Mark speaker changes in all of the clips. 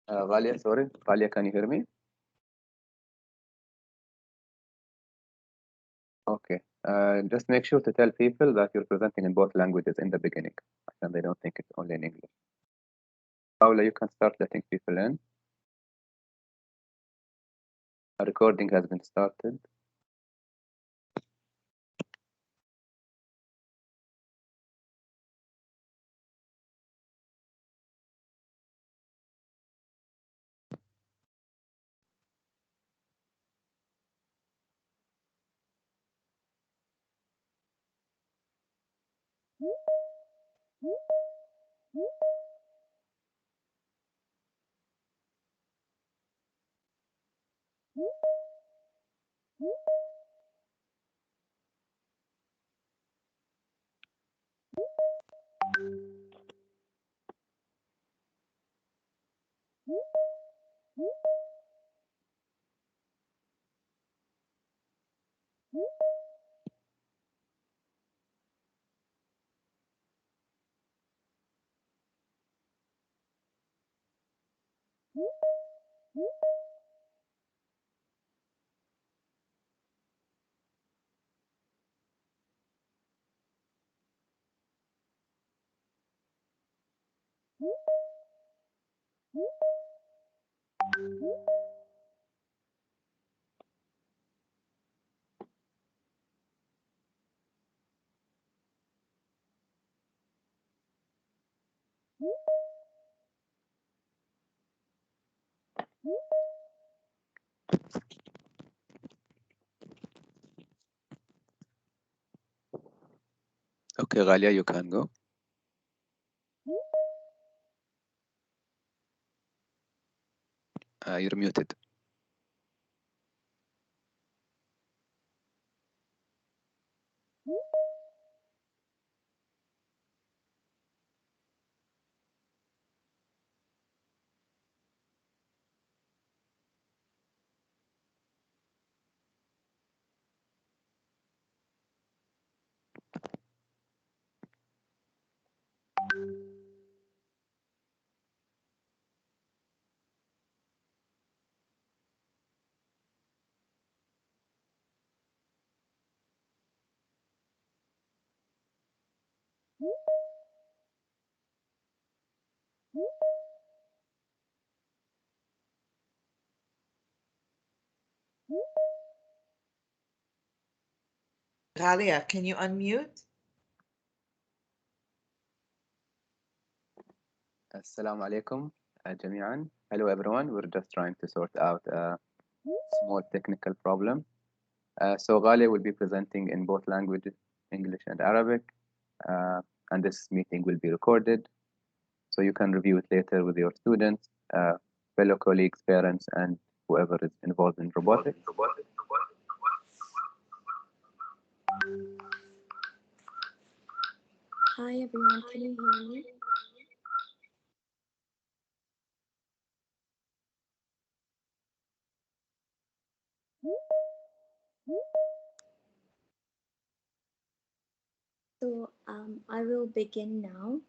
Speaker 1: Ghalia, sorry. Ghalia, can you hear me? Okay. Just make sure to tell people that you're presenting in both languages in the beginning, and they don't think it's only in English. Paula, you can start letting people in. A recording has been started. Okay, Ghalia, you can go. You're muted.
Speaker 2: Ghalia, can you unmute?
Speaker 1: Assalamu alaikum, jami'an. Hello, everyone. We're just trying to sort out a small technical problem. So Ghalia will be presenting in both languages, English and Arabic, and this meeting will be recorded, so you can review it later with your students, fellow colleagues, parents, and whoever is involved in robotics.
Speaker 3: Hi everyone, can you hear me? So I will begin now.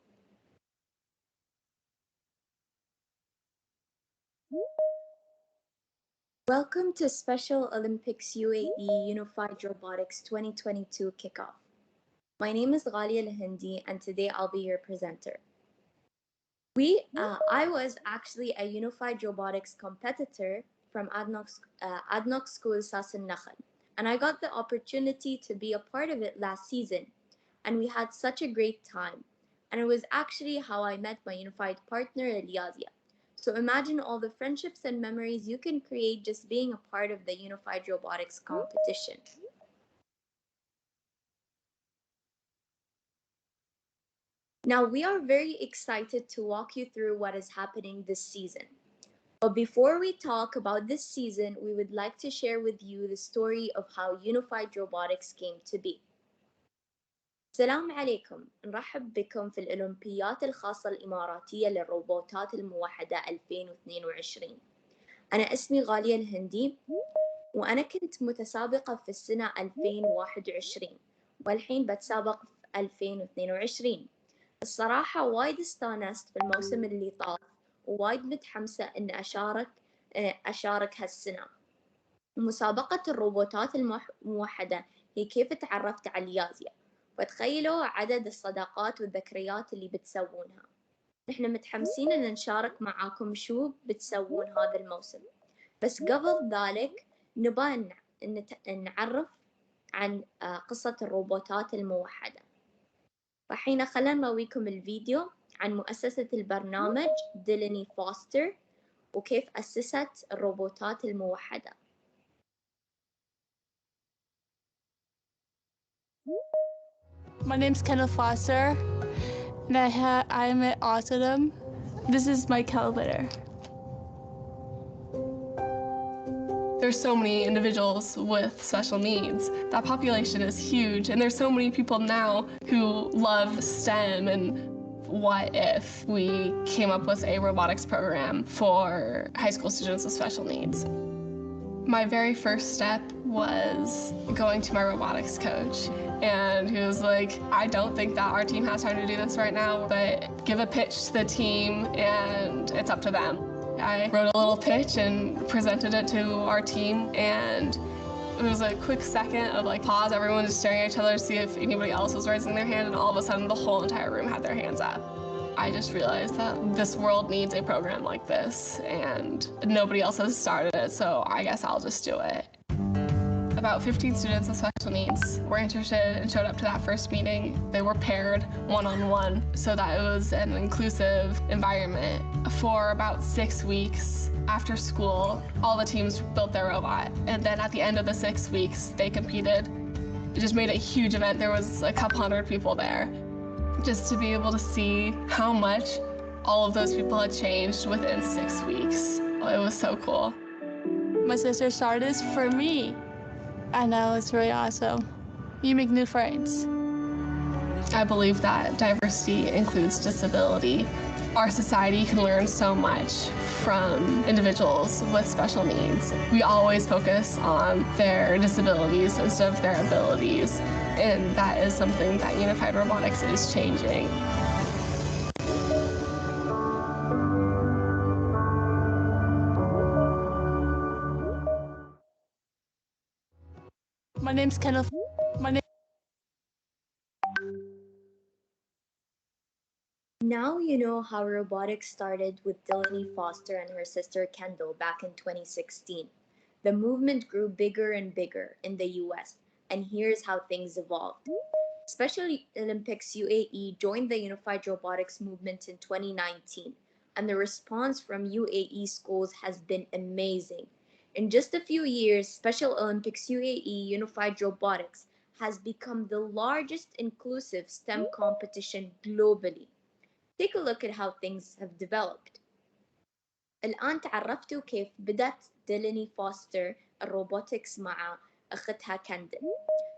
Speaker 3: Welcome to Special Olympics UAE Unified Robotics 2022 kickoff. My name is Ghalia Al-Hindi and today I'll be your presenter. I was actually a unified robotics competitor from ADNOC School Sasan Nakhal, and I got the opportunity to be a part of it last season, and we had such a great time. And it was actually how I met my unified partner, Eliazia. So imagine all the friendships and memories you can create just being a part of the unified robotics competition. Now, we are very excited to walk you through what is happening this season. But before we talk about this season, we would like to share with you the story of how unified robotics came to be. السلام عليكم، نرحب بكم في الأولمبيات الخاصة الإماراتية للروبوتات الموحدة 2022. أنا اسمي غالية الهندي، وأنا كنت متسابقة في السنة 2021 والحين بتسابق في 2022. الصراحة وايد استانست في الموسم اللي طاف، ووايد متحمسة إن أشارك هالسنة. مسابقة الروبوتات الموحدة هي كيف تعرفت على اليازيا، فتخيلوا عدد الصداقات والذكريات اللي بتسوونها. نحن متحمسين إن نشارك معاكم شو بتسوون هذا الموسم، بس قبل ذلك نبغى نعرف عن قصة الروبوتات الموحدة. فحين خلنا نرويكم الفيديو عن مؤسسة البرنامج ديلاني فوستر وكيف أسست الروبوتات الموحدة.
Speaker 4: My name's Kendall Foster, and I'm at Autism. This is my elevator. There's so many individuals with special needs. That population is huge, and there's so many people now who love STEM. And what if we came up with a robotics program for high school students with special needs? My very first step was going to my robotics coach, and he was like, I don't think that our team has time to do this right now, but give a pitch to the team and it's up to them. I wrote a little pitch and presented it to our team, and it was a quick second of like pause, everyone just staring at each other to see if anybody else was raising their hand, and all of a sudden the whole entire room had their hands up. I just realized that this world needs a program like this, and nobody else has started it, so I guess I'll just do it. About 15 students with special needs were interested and showed up to that first meeting. They were paired one-on-one so that it was an inclusive environment. For about 6 weeks after school, all the teams built their robot, and then at the end of the 6 weeks, they competed. It just made a huge event. There was a couple hundred people there. Just to be able to see how much all of those people had changed within 6 weeks. It was so cool. My sister started this for me. I know, it's really awesome. You make new friends. I believe that diversity includes disability. Our society can learn so much from individuals with special needs. We always focus on their disabilities instead of their abilities, and that is something that Unified Robotics is changing. My name's Kenneth.
Speaker 3: Now you know how robotics started with Delaney Foster and her sister Kendall back in 2016. The movement grew bigger and bigger in the US, and here's how things evolved. Special Olympics UAE joined the Unified Robotics movement in 2019, and the response from UAE schools has been amazing. In just a few years, Special Olympics UAE Unified Robotics has become the largest inclusive STEM competition globally. Take a look at how things have developed. الآن تعرفتوا كيف بدأت ديلاني فوستر الروبوتكس مع أختها كندل.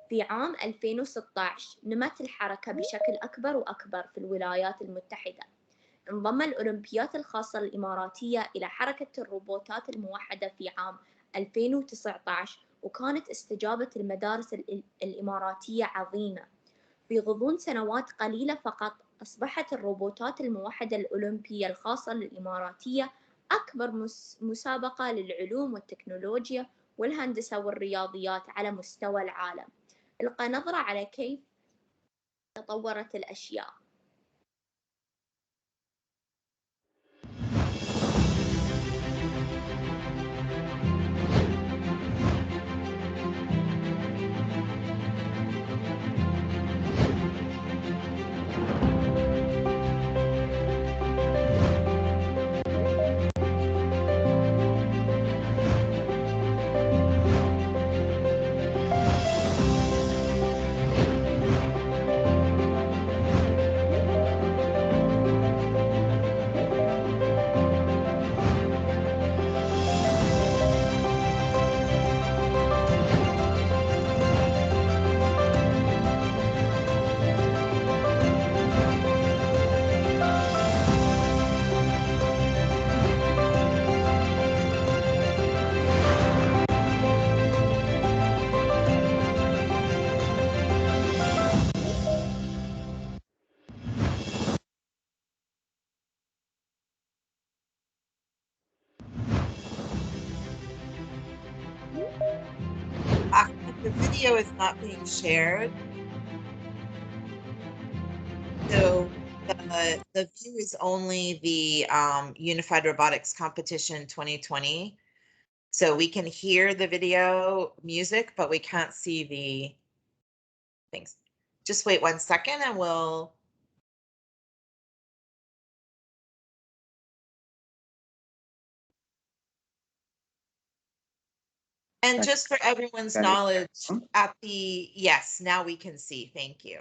Speaker 3: في عام 2016 نمت الحركة بشكل أكبر وأكبر في الولايات المتحدة. انضم الأولمبيات الخاصة الإماراتية إلى حركة الروبوتات الموحدة في عام 2019، وكانت استجابة المدارس الإماراتية عظيمة. في غضون سنوات قليلة فقط أصبحت الروبوتات الموحدة الأولمبية الخاصة للإماراتية أكبر مسابقة للعلوم والتكنولوجيا والهندسة والرياضيات على مستوى العالم. إلقى نظرة على كيف تطورت الأشياء.
Speaker 2: The video is not being shared. So the view is only the Unified Robotics Competition 2020. So we can hear the video music, but we can't see the things. Just wait 1 second and we'll. And
Speaker 1: Thank
Speaker 2: just for everyone's
Speaker 1: Can we-
Speaker 2: knowledge, at the, yes, now we can see. Thank you.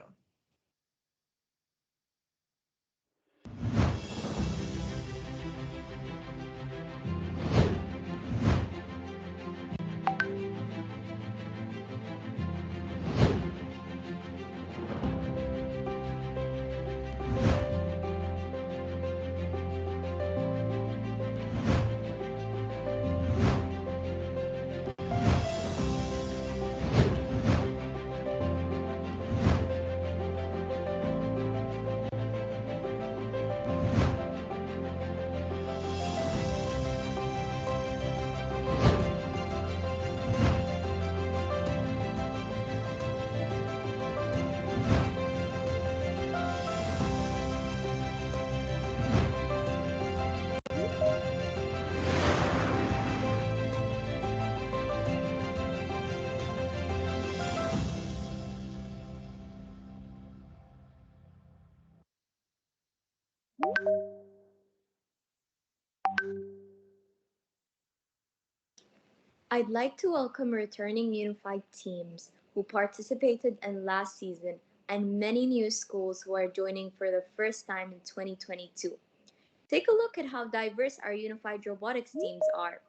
Speaker 3: I'd like to welcome returning unified teams who participated in last season and many new schools who are joining for the first time in 2022. Take a look at how diverse our unified robotics teams are.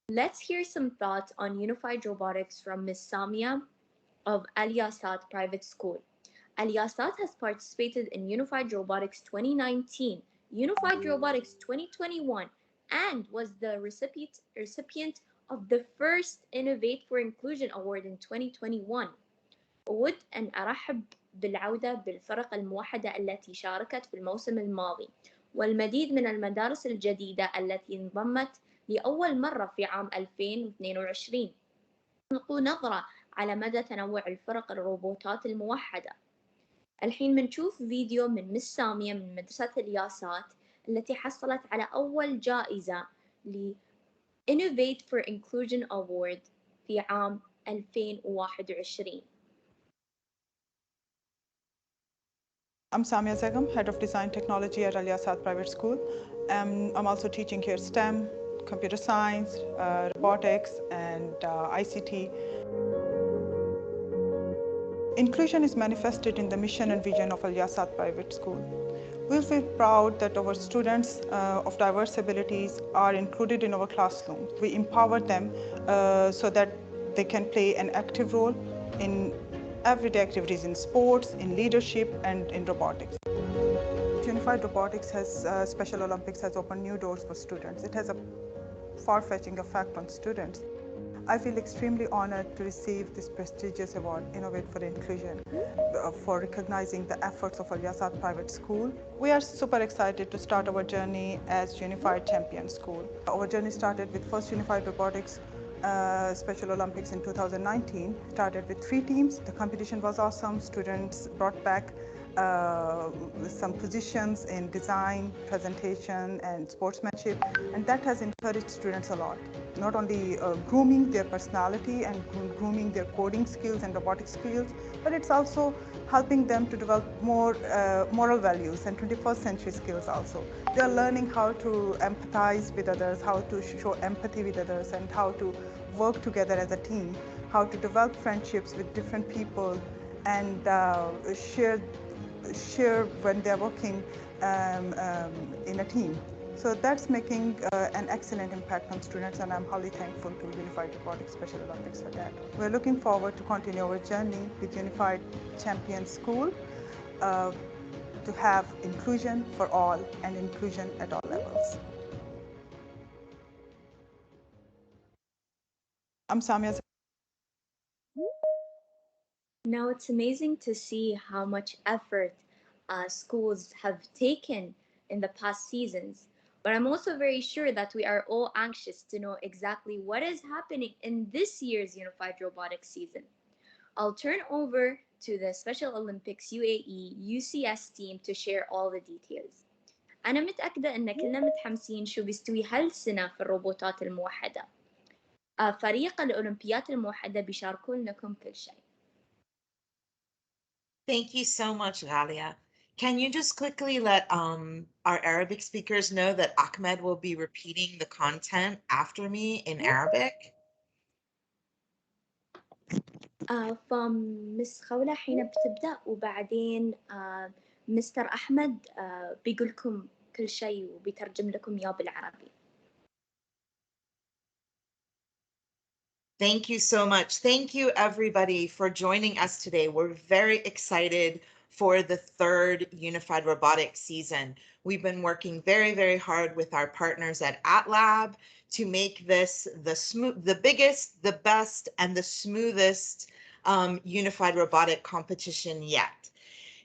Speaker 3: Let's hear some thoughts on unified robotics from Ms. Samia of Al Yasat Private School. Al Yasat has participated in Unified Robotics 2019, Unified Robotics 2021, and was the recipient of the first Innovate for Inclusion Award in 2021. أود أن أرحب بالعودة بالفرق الموحدة التي شاركت في الموسم الماضي والمزيد من المدارس الجديدة التي انضمت لأول مرة في عام 2022. نلقوا نظرة على مدى تنوع الفرق الروبوتات الموحدة. الحين بنشوف فيديو من مس سامية من مدرسة الياسات التي حصلت على أول جائزة ل Innovate for Inclusion Award في عام 2021.
Speaker 5: I'm Samia Zegam, Head of Design Technology at Al Yasat Private School. I'm also teaching here STEM, computer science, robotics, and ICT. Inclusion is manifested in the mission and vision of Al Yasat Private School. We feel proud that our students of diverse abilities are included in our classroom. We empower them so that they can play an active role in everyday activities in sports, in leadership, and in robotics. Unified Robotics Special Olympics has opened new doors for students. It has a far-fetching effect on students. I feel extremely honored to receive this prestigious award, Innovate for Inclusion, for recognizing the efforts of Al Yasat Private School. We are super excited to start our journey as Unified Champion School. Our journey started with first Unified Robotics Special Olympics in 2019. Started with 3 teams. The competition was awesome. Students brought back some positions in design, presentation, and sportsmanship, and that has encouraged students a lot. Not only grooming their personality and grooming their coding skills and robotic skills, but it's also helping them to develop more moral values and 21st century skills also. They are learning how to empathize with others, how to show empathy with others, and how to work together as a team, how to develop friendships with different people, and share when they're working in a team. So that's making an excellent impact on students, and I'm highly thankful to Unified Robotics Special Olympics for that. We're looking forward to continue our journey with Unified Champion School to have inclusion for all and inclusion at all levels. I'm Samia.
Speaker 3: Now it's amazing to see how much effort schools have taken in the past seasons. But I'm also very sure that we are all anxious to know exactly what is happening in this year's Unified Robotics season. I'll turn over to the Special Olympics UAE UCS team to share all the details. أنا متأكدة إن كلنا متحمسين شو بيستوي هالسنة في الروبوتات الموحدة. فريق الأولمبيات الموحدة بيشاركون لكم كل شيء.
Speaker 2: Thank you so much, Galia. Can you just quickly let our Arabic speakers know that Ahmed will be repeating the content after me in Arabic?
Speaker 3: فمس خولة حين بتبدأ وبعدين مستر أحمد بيقول لكم كل شيء وبيترجم لكم إياه بالعربي.
Speaker 2: Thank you so much. Thank you, everybody, for joining us today. We're very excited for the third Unified Robotics season. We've been working very, very hard with our partners at AtLab to make this the biggest, the best, and the smoothest Unified Robotic competition yet.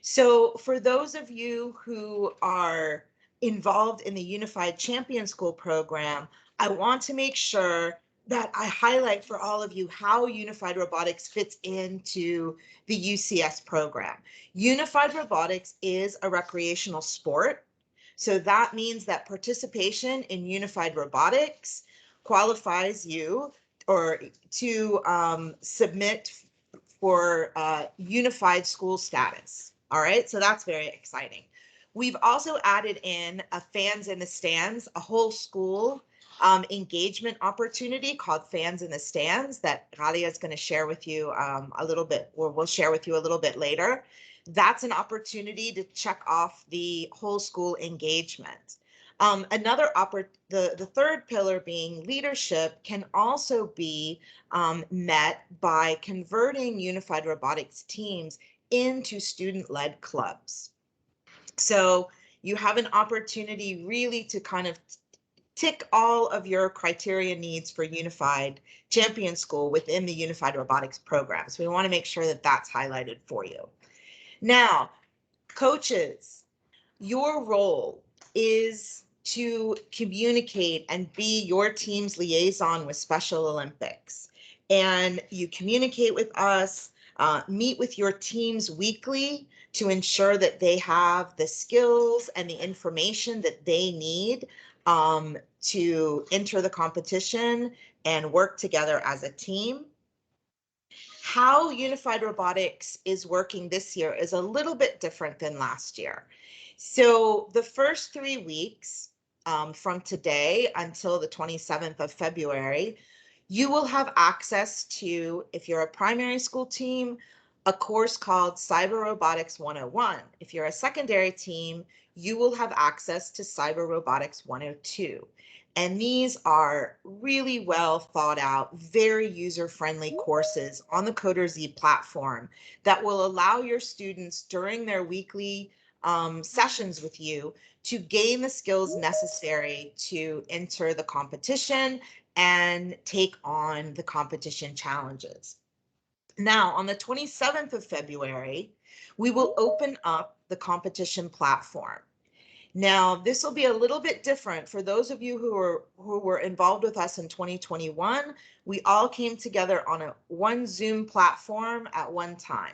Speaker 2: So for those of you who are involved in the Unified Champion School program, I want to make sure that I highlight for all of you how Unified Robotics fits into the UCS program. Unified Robotics is a recreational sport. So that means that participation in Unified Robotics qualifies you or to submit for unified school status. All right, so that's very exciting. We've also added in a fans in the stands, a whole school engagement opportunity called Fans in the Stands that Ghalia is going to share with you a little bit, or we'll share with you a little bit later. That's an opportunity to check off the whole school engagement. The third pillar being leadership can also be met by converting Unified Robotics teams into student-led clubs. So you have an opportunity really to kind of tick all of your criteria needs for Unified Champion School within the Unified Robotics program. So we want to make sure that that's highlighted for you. Now, coaches, your role is to communicate and be your team's liaison with Special Olympics. And you communicate with us, meet with your teams weekly to ensure that they have the skills and the information that they need to enter the competition and work together as a team. How Unified Robotics is working this year is a little bit different than last year. So the first 3 weeks from today until the 27th of February, you will have access to, if you're a primary school team, a course called Cyber Robotics 101. If you're a secondary team, you will have access to Cyber Robotics 102. And these are really well thought out, very user-friendly courses on the CoderZ platform that will allow your students during their weekly sessions with you to gain the skills necessary to enter the competition and take on the competition challenges. Now, on the 27th of February, we will open up the competition platform. Now, this will be a little bit different for those of you who were involved with us in 2021. We all came together on one Zoom platform at one time.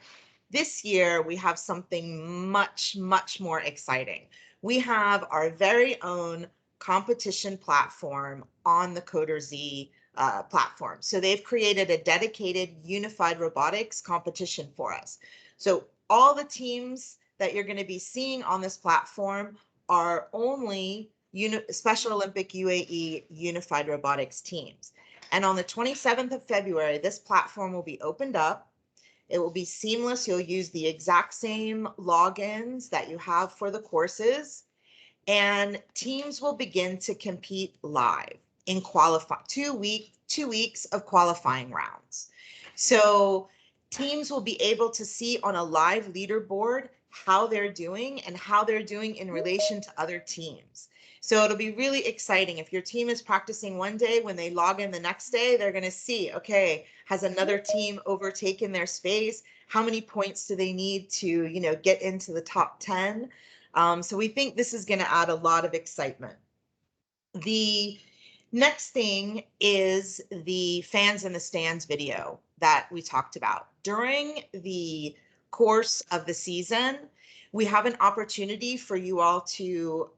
Speaker 2: This year, we have something much, much more exciting. We have our very own competition platform on the CoderZ platform. So they've created a dedicated Unified Robotics competition for us. So all the teams that you're going to be seeing on this platform are only Special Olympic UAE Unified Robotics teams. And on the 27th of February, this platform will be opened up. It will be seamless. You'll use the exact same logins that you have for the courses. And teams will begin to compete live in 2 weeks of qualifying rounds. So teams will be able to see on a live leaderboard how they're doing and how they're doing in relation to other teams. So it'll be really exciting. If your team is practicing one day, when they log in the next day, they're going to see, okay, has another team overtaken their space? How many points do they need to, get into the top 10? So we think this is going to add a lot of excitement. The next thing is the fans in the stands video that we talked about. During the course of the season, we have an opportunity for you all to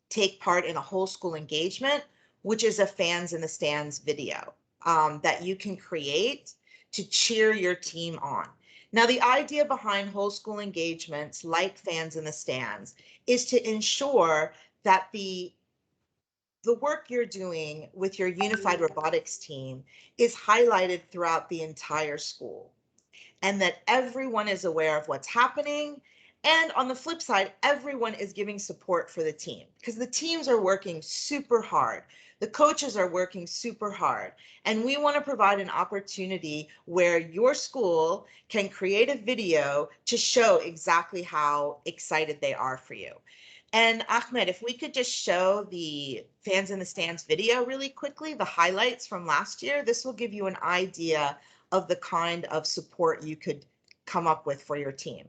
Speaker 2: take part in a whole school engagement, which is a fans in the stands video that you can create to cheer your team on. Now, the idea behind whole school engagements like fans in the stands is to ensure that the work you're doing with your unified robotics team is highlighted throughout the entire school, and that everyone is aware of what's happening. And on the flip side, everyone is giving support for the team, because the teams are working super hard. The coaches are working super hard. And we want to provide an opportunity where your school can create a video to show exactly how excited they are for you. And Ahmed, if we could just show the fans in the stands video really quickly, the highlights from last year, this will give you an idea of the kind of support you could come up with for your team.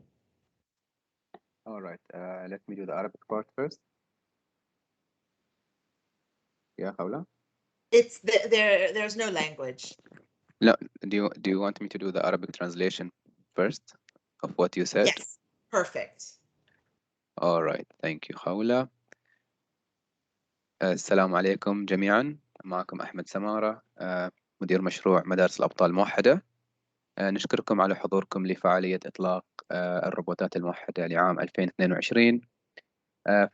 Speaker 1: All right, let me do the Arabic part first. Yeah, Khawla?
Speaker 2: It's there's no language.
Speaker 1: No, do you want me to do the Arabic translation first of what you said?
Speaker 2: Yes, perfect.
Speaker 1: All right, thank you خولة. السلام عليكم جميعا، معكم أحمد سمارة، مدير مشروع مدارس الأبطال الموحدة. نشكركم على حضوركم لفعالية إطلاق الروبوتات الموحدة لعام 2022.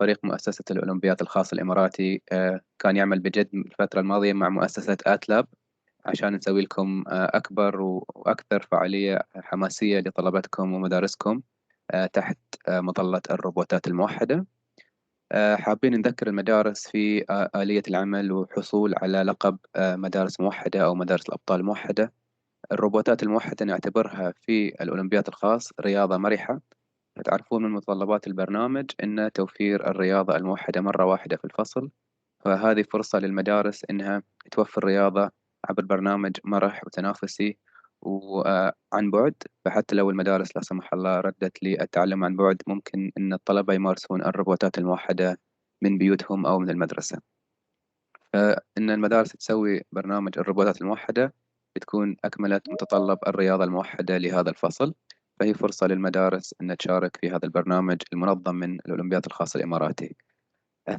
Speaker 1: فريق مؤسسة الأولمبياد الخاص الإماراتي كان يعمل بجد الفترة الماضية مع مؤسسة آتلاب عشان نسوي لكم أكبر وأكثر فعالية حماسية لطلبتكم ومدارسكم تحت مظلة الروبوتات الموحدة. حابين نذكر المدارس في آلية العمل وحصول على لقب مدارس موحدة أو مدارس الأبطال الموحدة. الروبوتات الموحدة نعتبرها في الأولمبياد الخاص رياضة مرحة. تعرفون من متطلبات البرنامج أن توفير الرياضة الموحدة مرة واحدة في الفصل، فهذه فرصة للمدارس أنها توفر رياضة عبر برنامج مرح وتنافسي وعن بعد. فحتى لو المدارس لا سمح الله ردت للتعلم عن بعد، ممكن أن الطلبة يمارسون الروبوتات الموحدة من بيوتهم أو من المدرسة. فإن المدارس تسوي برنامج الروبوتات الموحدة بتكون أكملت متطلب الرياضة الموحدة لهذا الفصل، فهي فرصة للمدارس أن تشارك في هذا البرنامج المنظم من الأولمبياد الخاص الإماراتي.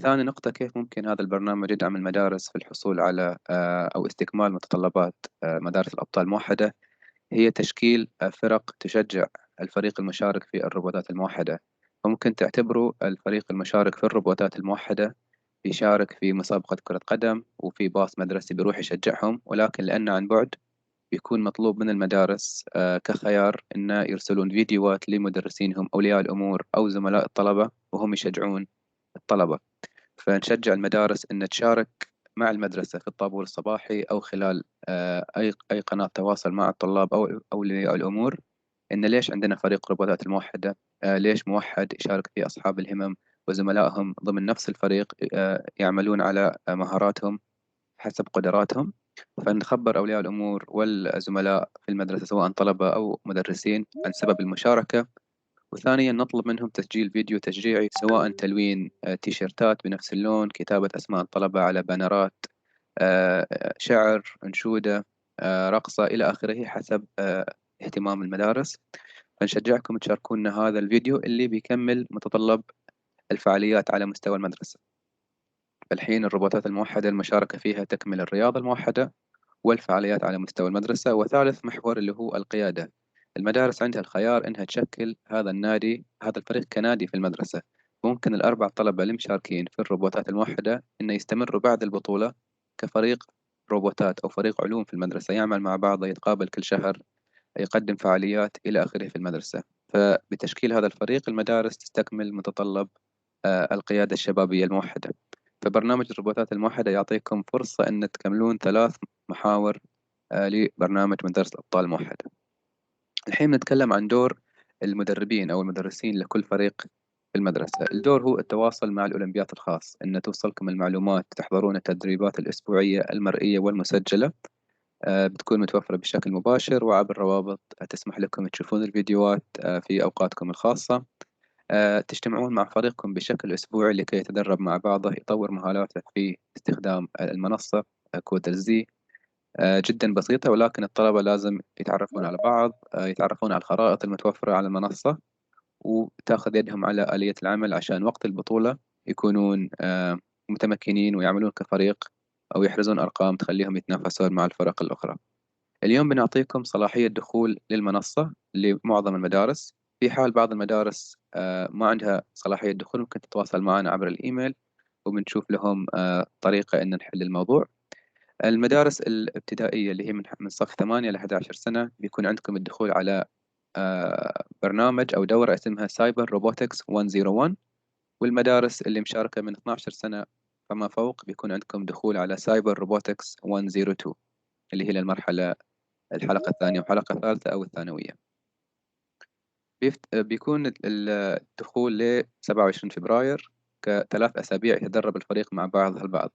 Speaker 1: ثاني نقطة، كيف ممكن هذا البرنامج يدعم المدارس في الحصول على أو استكمال متطلبات مدارس الأبطال الموحدة؟ هي تشكيل فرق تشجع الفريق المشارك في الروبوتات الموحدة. فممكن تعتبروا الفريق المشارك في الروبوتات الموحدة يشارك في مسابقة كرة قدم وفي باص مدرسي بيروح يشجعهم، ولكن لأنه عن بعد بيكون مطلوب من المدارس كخيار إنه يرسلون فيديوهات لمدرسينهم أولياء الأمور أو زملاء الطلبة وهم يشجعون الطلبة. فنشجع المدارس أن تشارك مع المدرسة في الطابور الصباحي أو خلال أي قناة تواصل مع الطلاب أو أولياء الأمور، إن ليش عندنا فريق روبوتات الموحدة، ليش موحد يشارك فيه أصحاب الهمم وزملائهم ضمن نفس الفريق يعملون على مهاراتهم حسب قدراتهم. فنخبر أولياء الأمور والزملاء في المدرسة سواء طلبة أو مدرسين عن سبب المشاركة. وثانيا نطلب منهم تسجيل فيديو تشجيعي، سواء تلوين تيشيرتات بنفس اللون، كتابة أسماء الطلبة على بانرات، شعر، أنشودة، رقصة إلى آخره حسب اهتمام المدارس. فنشجعكم تشاركونا هذا الفيديو اللي بيكمل متطلب الفعاليات على مستوى المدرسة. الحين الروبوتات الموحدة المشاركة فيها تكمل الرياضة الموحدة والفعاليات على مستوى المدرسة. وثالث محور اللي هو القيادة. المدارس عندها الخيار إنها تشكل هذا النادي، هذا الفريق كنادي في المدرسة. ممكن الأربع طلبة المشاركين في الروبوتات الموحدة إنه يستمروا بعد البطولة كفريق روبوتات أو فريق علوم في المدرسة، يعمل مع بعض، يتقابل كل شهر، يقدم فعاليات إلى آخره في المدرسة. فبتشكيل هذا الفريق المدارس تستكمل متطلب القيادة الشبابية الموحدة. فبرنامج الروبوتات الموحدة يعطيكم فرصة أن تكملون 3 محاور لبرنامج مدارس الأبطال الموحدة. الحين نتكلم عن دور المدربين أو المدرسين لكل فريق في المدرسة. الدور هو التواصل مع الأولمبياد الخاص، أن توصلكم المعلومات، تحضرون التدريبات الأسبوعية المرئية والمسجلة، بتكون متوفرة بشكل مباشر وعبر روابط تسمح لكم تشوفون الفيديوهات في أوقاتكم الخاصة. تجتمعون مع فريقكم بشكل أسبوعي لكي يتدرب مع بعضه، يطور مهاراته في استخدام المنصة كود الزي. جدا بسيطة، ولكن الطلبة لازم يتعرفون على بعض، يتعرفون على الخرائط المتوفرة على المنصة، وتاخذ يدهم على آلية العمل عشان وقت البطولة يكونون متمكنين ويعملون كفريق أو يحرزون أرقام تخليهم يتنافسون مع الفرق الأخرى. اليوم بنعطيكم صلاحية دخول للمنصة لمعظم المدارس. في حال بعض المدارس ما عندها صلاحية دخول، ممكن تتواصل معنا عبر الإيميل وبنشوف لهم طريقة إن نحل الموضوع. المدارس الابتدائية اللي هي من صف 8 ل 11 سنة بيكون عندكم الدخول على برنامج أو دورة اسمها سايبر روبوتكس 101. والمدارس اللي مشاركة من 12 سنة فما فوق بيكون عندكم دخول على سايبر روبوتكس 102 اللي هي الحلقة الثانية والحلقة الثالثة أو الثانوية. بيكون الدخول ل 27 فبراير ك3 أسابيع يتدرب الفريق مع بعض البعض.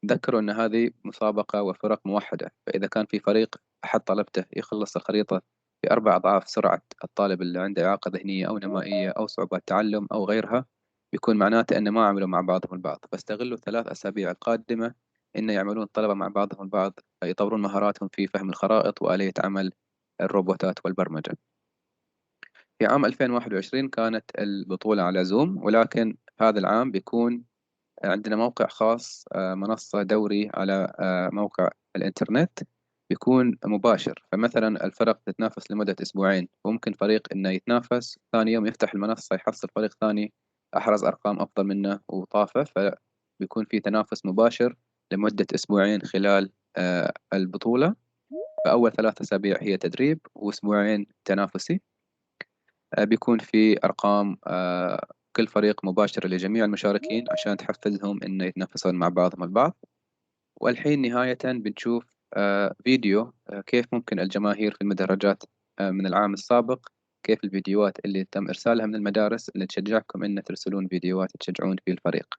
Speaker 1: تذكروا أن هذه مسابقة وفرق موحدة، فإذا كان في فريق أحد طلبته يخلص الخريطة ب4 أضعاف سرعة الطالب اللي عنده إعاقة ذهنية أو نمائية أو صعوبات تعلم أو غيرها، بيكون معناته أن ما عملوا مع بعضهم البعض. فاستغلوا 3 أسابيع القادمة إن يعملون الطلبة مع بعضهم البعض، يطورون مهاراتهم في فهم الخرائط وآلية عمل الروبوتات والبرمجة. في عام 2021 كانت البطولة على زوم، ولكن هذا العام بيكون عندنا موقع خاص، منصة دوري على موقع الإنترنت، بيكون مباشر. فمثلا الفرق تتنافس لمدة أسبوعين، وممكن فريق إنه يتنافس ثاني يوم يفتح المنصة يحصل فريق ثاني أحرز أرقام أفضل منه وطافه، فبيكون في تنافس مباشر لمدة أسبوعين خلال البطولة. فأول 3 أسابيع هي تدريب وأسبوعين تنافسي. بيكون في أرقام كل فريق مباشرة لجميع المشاركين عشان تحفزهم إنه يتنافسون مع بعضهم البعض. والحين نهاية بنشوف فيديو كيف ممكن الجماهير في المدرجات من العام السابق، كيف الفيديوهات اللي تم إرسالها من المدارس اللي تشجعكم إن ترسلون فيديوهات تشجعون في الفريق.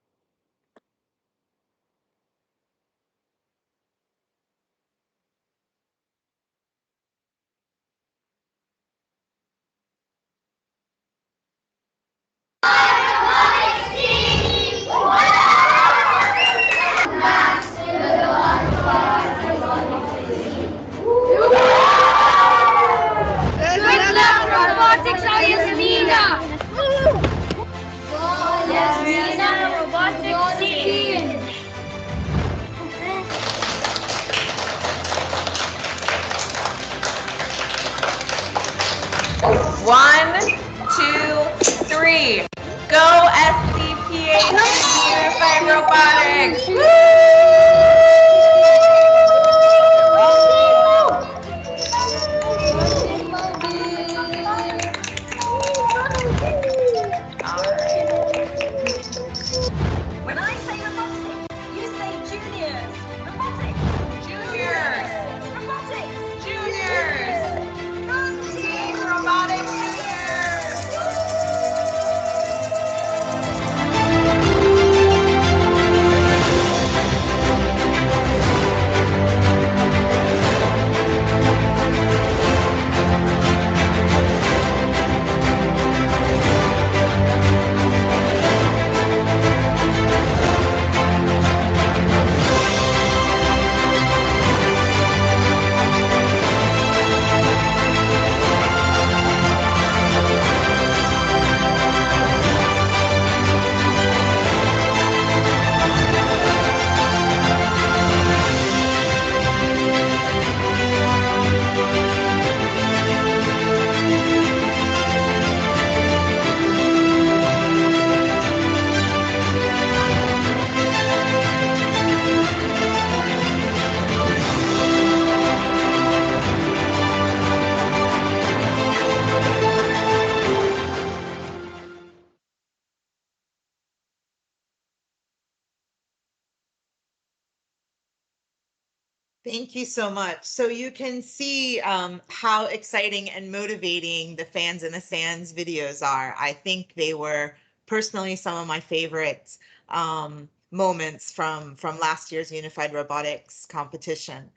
Speaker 2: One, two, three. Go SCPH Unified Robotics!
Speaker 6: When I say robotics, you say juniors. Robotics.
Speaker 2: Juniors!
Speaker 6: Robotics.
Speaker 2: Juniors! Go Team Robotics Juniors! Thank you so much. So you can see how exciting and motivating the Fans in the Sands videos are. I think they were personally some of my favorite moments from last year's Unified Robotics competition.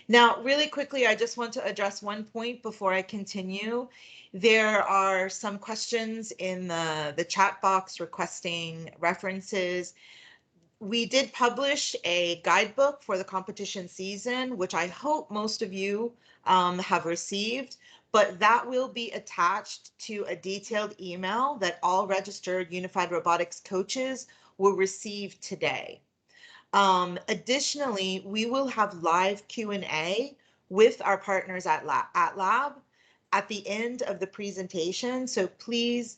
Speaker 2: Now, really quickly, I just want to address one point before I continue. There are some questions in the chat box requesting references. We did publish a guidebook for the competition season, which I hope most of you have received, but that will be attached to a detailed email that all registered Unified Robotics coaches will receive today. Additionally, we will have live Q&A with our partners at Lab at the end of the presentation. So please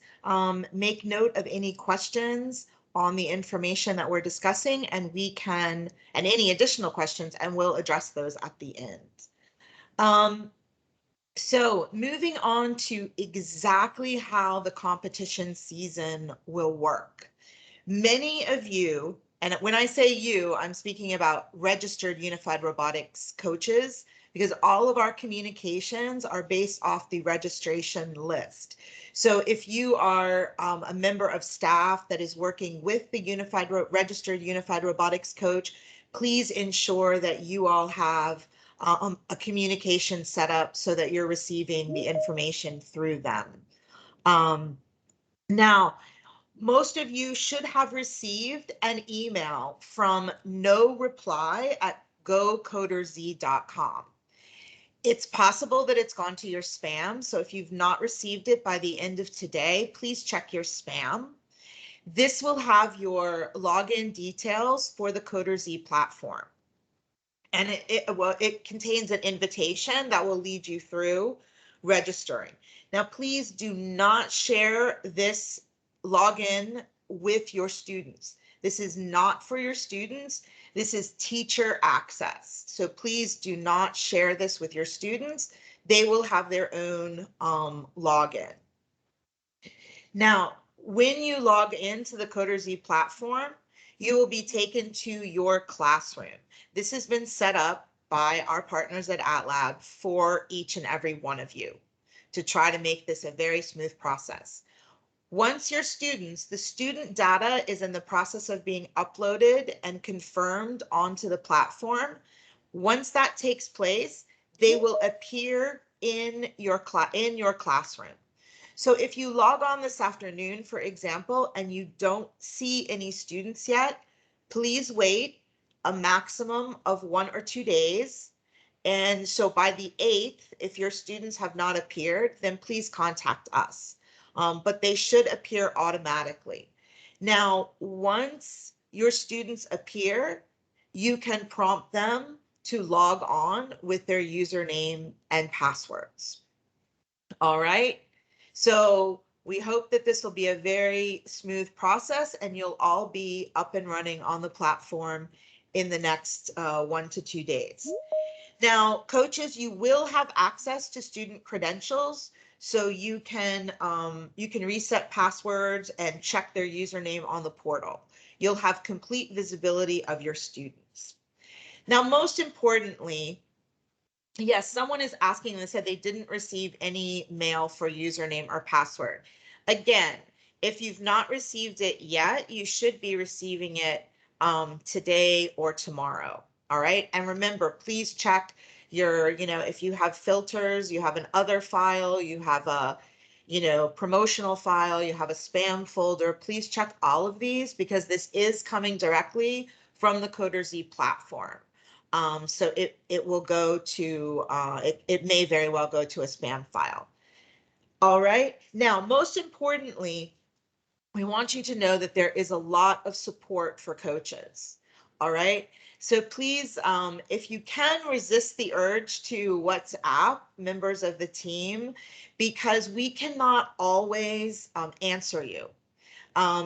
Speaker 2: make note of any questions on the information that we're discussing, and any additional questions, and we'll address those at the end. So moving on to exactly how the competition season will work. Many of you, and when I say you, I'm speaking about registered Unified Robotics coaches, because all of our communications are based off the registration list. So if you are a member of staff that is working with the registered Unified Robotics coach, please ensure that you all have a communication set up so that you're receiving the information through them. Now, most of you should have received an email from noReply@gocoderz.com. It's possible that it's gone to your spam, so if you've not received it by the end of today, please check your spam. This will have your login details for the CoderZ platform. And it contains an invitation that will lead you through registering. Now, please do not share this login with your students. This is not for your students. This is teacher access. So please do not share this with your students. They will have their own login. Now, when you log into the CoderZ platform, you will be taken to your classroom. This has been set up by our partners at AtLab for each and every one of you to try to make this a very smooth process. Once your students, the student data is in the process of being uploaded and confirmed onto the platform. Once that takes place, they will appear in your classroom. So if you log on this afternoon, for example, and you don't see any students yet, please wait a maximum of 1 or 2 days. And so by the 8th, if your students have not appeared, then please contact us. But they should appear automatically. Now, once your students appear, you can prompt them to log on with their username and passwords. All right. So we hope that this will be a very smooth process and you'll all be up and running on the platform in the next 1 to 2 days. Now, coaches, you will have access to student credentials, so you can reset passwords and check their username on the portal. You'll have complete visibility of your students. Now, most importantly, yes, someone is asking, they said they didn't receive any mail for username or password. Again, if you've not received it yet, you should be receiving it today or tomorrow. All right. And remember, please check your, if you have filters, you have an other file, you have a, promotional file, you have a spam folder, please check all of these because this is coming directly from the CoderZ platform. So it will go to, it may very well go to a spam file. All right. Now, most importantly, we want you to know that there is a lot of support for coaches. All right. So please, if you can, resist the urge to WhatsApp members of the team, because we cannot always answer you.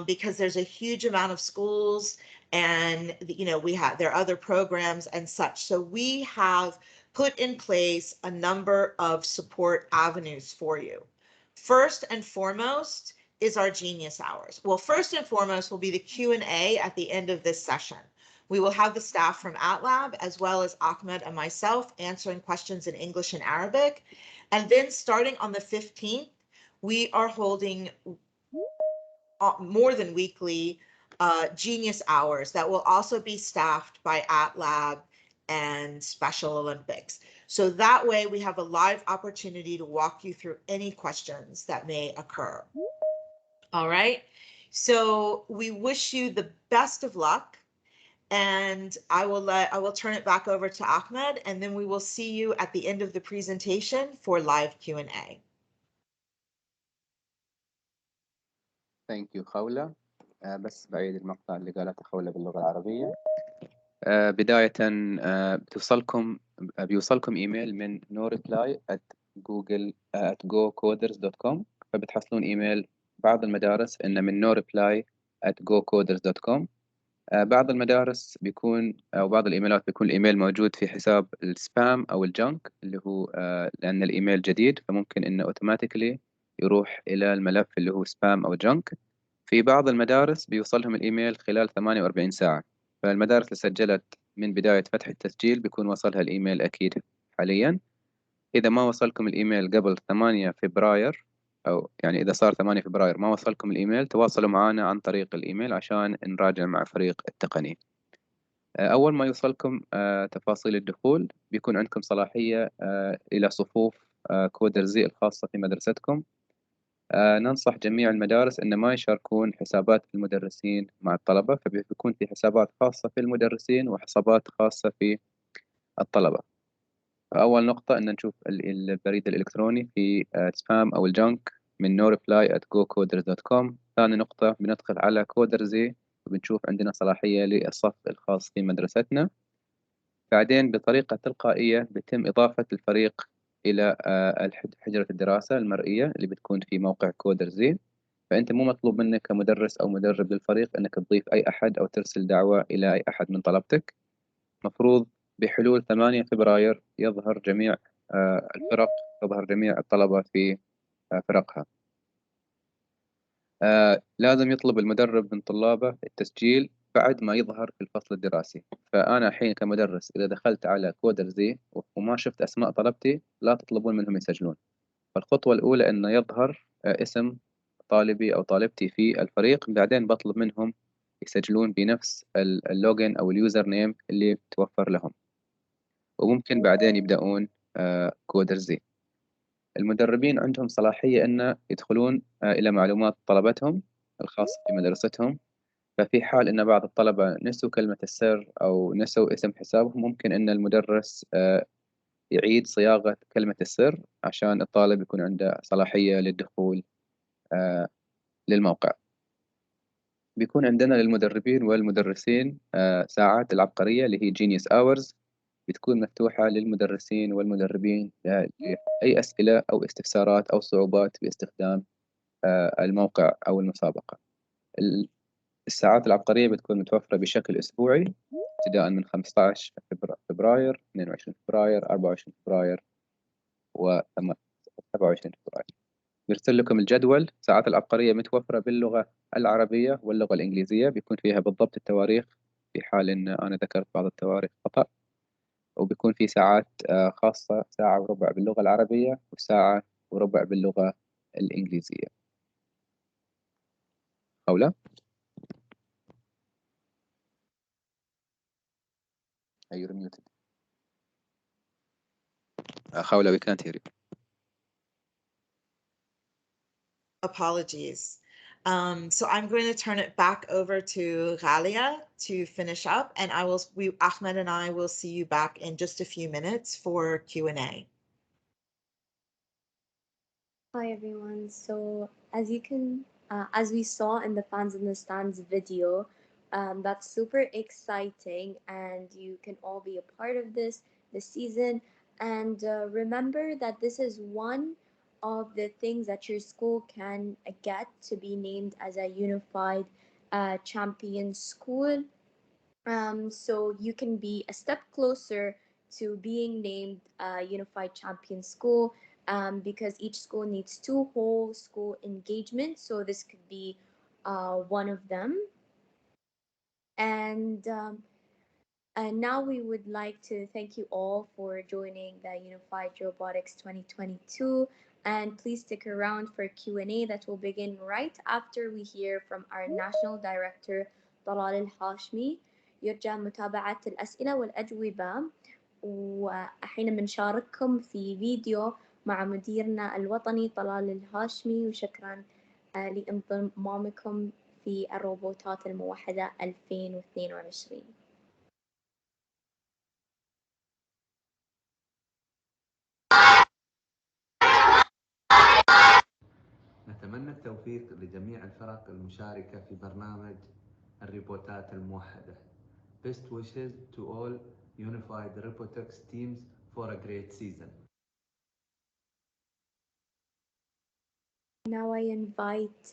Speaker 2: Because there's a huge amount of schools and there are other programs and such. So we have put in place a number of support avenues for you. First and foremost is our Genius Hours. Well, first and foremost will be the Q&A at the end of this session. We will have the staff from AtLab as well as Ahmed and myself answering questions in English and Arabic. And then starting on the 15th, we are holding more than weekly Genius Hours that will also be staffed by AtLab and Special Olympics. So that way we have a live opportunity to walk you through any questions that may occur. All right. So we wish you the best of luck. And I will turn it back over to Ahmed, and then we will see you at the end of the presentation for live Q&A.
Speaker 1: Thank you خولة. بس بعيد المقطع اللي قالته خولة باللغة العربية. بداية بيوصلكم إيميل من noreply@gocoders.com، فبتحصلون إيميل بعض المدارس إنه من noreply@gocoders.com. بعض المدارس بيكون أو بعض الإيميلات بيكون الإيميل موجود في حساب السبام أو الجنك اللي هو لأن الإيميل جديد فممكن إنه أوتوماتيكلي يروح إلى الملف اللي هو سبام أو جنك. في بعض المدارس بيوصلهم الإيميل خلال 48 ساعة، فالمدارس اللي سجلت من بداية فتح التسجيل بيكون وصلها الإيميل أكيد حاليا. إذا ما وصلكم الإيميل قبل 8 فبراير أو يعني إذا صار 8 فبراير ما وصلكم الإيميل تواصلوا معنا عن طريق الإيميل عشان نراجع مع فريق التقني. أول ما يوصلكم تفاصيل الدخول بيكون عندكم صلاحية إلى صفوف كودرزي الخاصة في مدرستكم. ننصح جميع المدارس أن ما يشاركون حسابات المدرسين مع الطلبة، فبيكون في حسابات خاصة في المدرسين وحسابات خاصة في الطلبة. أول نقطة أن نشوف البريد الإلكتروني في سبام أو الجنك من noreply@gocoders.com. ثاني نقطة بندخل على كودرزي وبنشوف عندنا صلاحية للصف الخاص في مدرستنا. بعدين بطريقة تلقائية بيتم إضافة الفريق إلى حجرة الدراسة المرئية اللي بتكون في موقع كودرزي. فأنت مو مطلوب منك كمدرس أو مدرب للفريق أنك تضيف أي أحد أو ترسل دعوة إلى أي أحد من طلبتك. مفروض بحلول 8 فبراير يظهر جميع الفرق، تظهر جميع الطلبة في فرقها. لازم يطلب المدرب من طلابه التسجيل بعد ما يظهر في الفصل الدراسي. فأنا الحين كمدرس إذا دخلت على كودرزي وما شفت أسماء طلبتي لا تطلبون منهم يسجلون. فالخطوة الأولى أنه يظهر اسم طالبي أو طالبتي في الفريق، بعدين بطلب منهم يسجلون بنفس اللوجن أو اليوزر نيم اللي توفر لهم، وممكن بعدين يبدأون كودرزي. المدربين عندهم صلاحية أن يدخلون إلى معلومات طلبتهم الخاصة في مدرستهم. ففي حال أن بعض الطلبة نسوا كلمة السر أو نسوا اسم حسابهم ممكن أن المدرس يعيد صياغة كلمة السر عشان الطالب يكون عنده صلاحية للدخول للموقع. بيكون عندنا للمدربين والمدرسين ساعات العبقرية اللي هي Genius Hours، بتكون مفتوحة للمدرسين والمدربين لأي أسئلة أو استفسارات أو صعوبات باستخدام الموقع أو المسابقة. الساعات العبقرية بتكون متوفرة بشكل أسبوعي ابتداء من 15 فبراير، 22 فبراير، 24 فبراير و 27 فبراير. بيرسل لكم الجدول. ساعات العبقرية متوفرة باللغة العربية واللغة الإنجليزية، بيكون فيها بالضبط التواريخ في حال إن أنا ذكرت بعض التواريخ خطأ. وبيكون في ساعات خاصة 1:15 باللغة العربية و1:15 باللغة الإنجليزية. خولة؟ You're muted. خولة, we can't hear you.
Speaker 2: Apologies. So I'm going to turn it back over to Ghalia to finish up, and Ahmed and I will see you back in just a few minutes for Q&A.
Speaker 3: Hi everyone. So as we saw in the Fans in the Stands video, that's super exciting, and you can all be a part of this season. And remember that this is one of the things that your school can get to be named as a unified champion school. So you can be a step closer to being named a unified champion school, because each school needs 2 whole school engagements. So this could be one of them. And now we would like to thank you all for joining the Unified Robotics 2022. And please stick around for Q&A that will begin right after we hear from our National Director, Talal Al-Hashmi. يرجى متابعة الأسئلة والأجوبة. وحين بنشارككم في فيديو مع مديرنا الوطني طلال الهاشمي، وشكرا لانضمامكم في الروبوتات الموحدة 2022.
Speaker 7: نتمنى التوفيق لجميع الفرق المشاركة في برنامج الريبوتات الموحدة. Best wishes to all unified robotics teams for a great season.
Speaker 3: Now I invite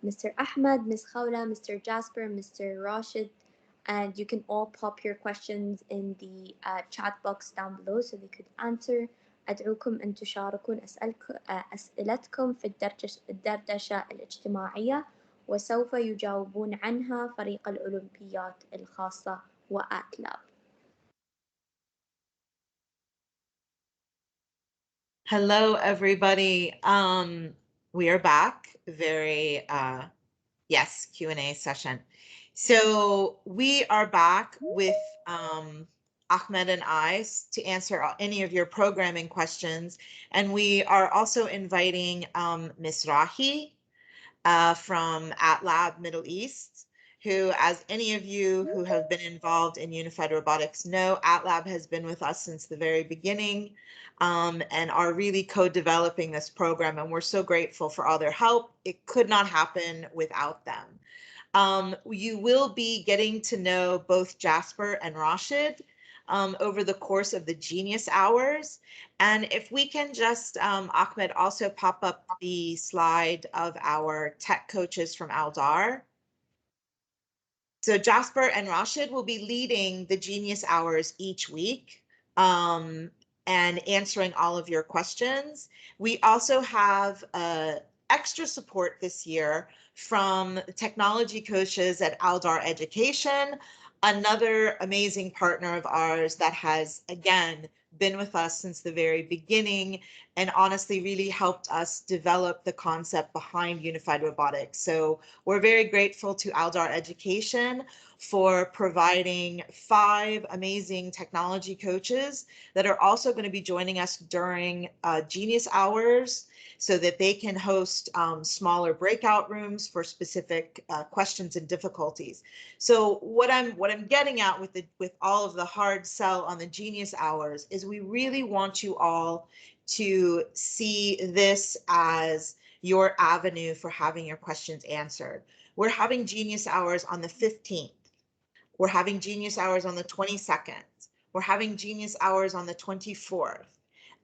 Speaker 3: Mr. Ahmed, Ms. Khawla, Mr. Jasper, Mr. Rashid, and you can all pop your questions in the chat box down below so they could answer. أدعوكم أن تشاركون أسئلتكم في الدردشة الاجتماعية، وسوف يجاوبون عنها فريق الأولمبيات الخاصة وآتلاب.
Speaker 2: Hello, everybody. We are back. Very, yes, Q&A session. So we are back with Ahmed and I to answer any of your programming questions. And we are also inviting Ms. Rahi from AtLab Middle East, who, as any of you who have been involved in unified robotics know, AtLab has been with us since the very beginning and are really co-developing this program. And we're so grateful for all their help. It could not happen without them. You will be getting to know both Jasper and Rashid over the course of the Genius Hours. And if we can just, Ahmed, also pop up the slide of our tech coaches from Aldar. So Jasper and Rashid will be leading the Genius Hours each week and answering all of your questions. We also have extra support this year from technology coaches at Aldar Education, another amazing partner of ours that has, again, been with us since the very beginning and honestly really helped us develop the concept behind unified robotics. So we're very grateful to Aldar Education for providing 5 amazing technology coaches that are also going to be joining us during Genius Hours so that they can host smaller breakout rooms for specific questions and difficulties. So what I'm getting at with all of the hard sell on the Genius Hours is we really want you all to see this as your avenue for having your questions answered. We're having Genius Hours on the 15th. We're having Genius Hours on the 22nd. We're having Genius Hours on the 24th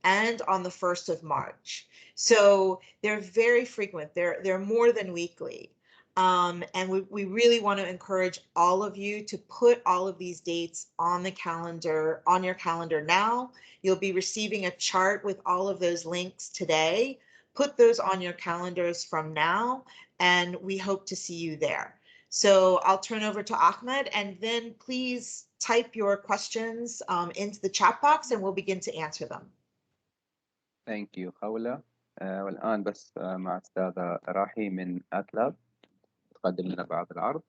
Speaker 2: and on the 1st of March. So they're very frequent. They're more than weekly. And we really want to encourage all of you to put all of these dates on the calendar, on your calendar now. You'll be receiving a chart with all of those links today. Put those on your calendars from now, and we hope to see you there. So I'll turn over to Ahmed, and then please type your questions into the chat box and we'll begin to answer them.
Speaker 1: Thank you خولة. والآن بس مع أستاذة راحي من آتلاب تقدم لنا بعض العرض،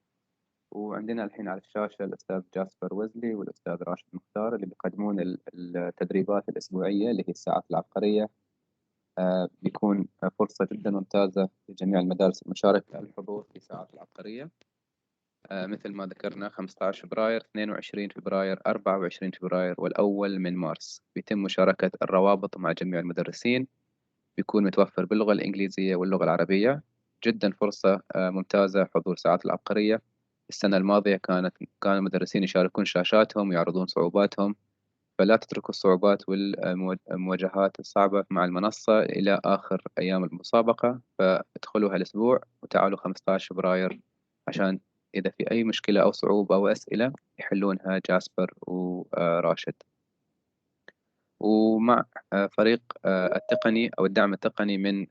Speaker 1: وعندنا الحين على الشاشة الأستاذ جاسبر وزلي والأستاذ راشد مختار اللي بيقدمون التدريبات الأسبوعية اللي هي الساعات العبقرية. بيكون فرصة جدا ممتازة لجميع المدارس المشاركة الحضور في ساعات العبقرية مثل ما ذكرنا 15 فبراير 22 فبراير 24 فبراير والأول من مارس. بيتم مشاركة الروابط مع جميع المدرسين، بيكون متوفر باللغة الإنجليزية واللغة العربية. جدا فرصة ممتازة حضور ساعات العبقرية. السنة الماضية كان المدرسين يشاركون شاشاتهم ويعرضون صعوباتهم، فلا تتركوا الصعوبات والمواجهات الصعبة مع المنصة إلى آخر أيام المسابقة، فادخلوا هالأسبوع وتعالوا 15 فبراير عشان إذا في أي مشكلة أو صعوبة أو أسئلة يحلونها جاسبر وراشد. ومع فريق التقني أو الدعم التقني من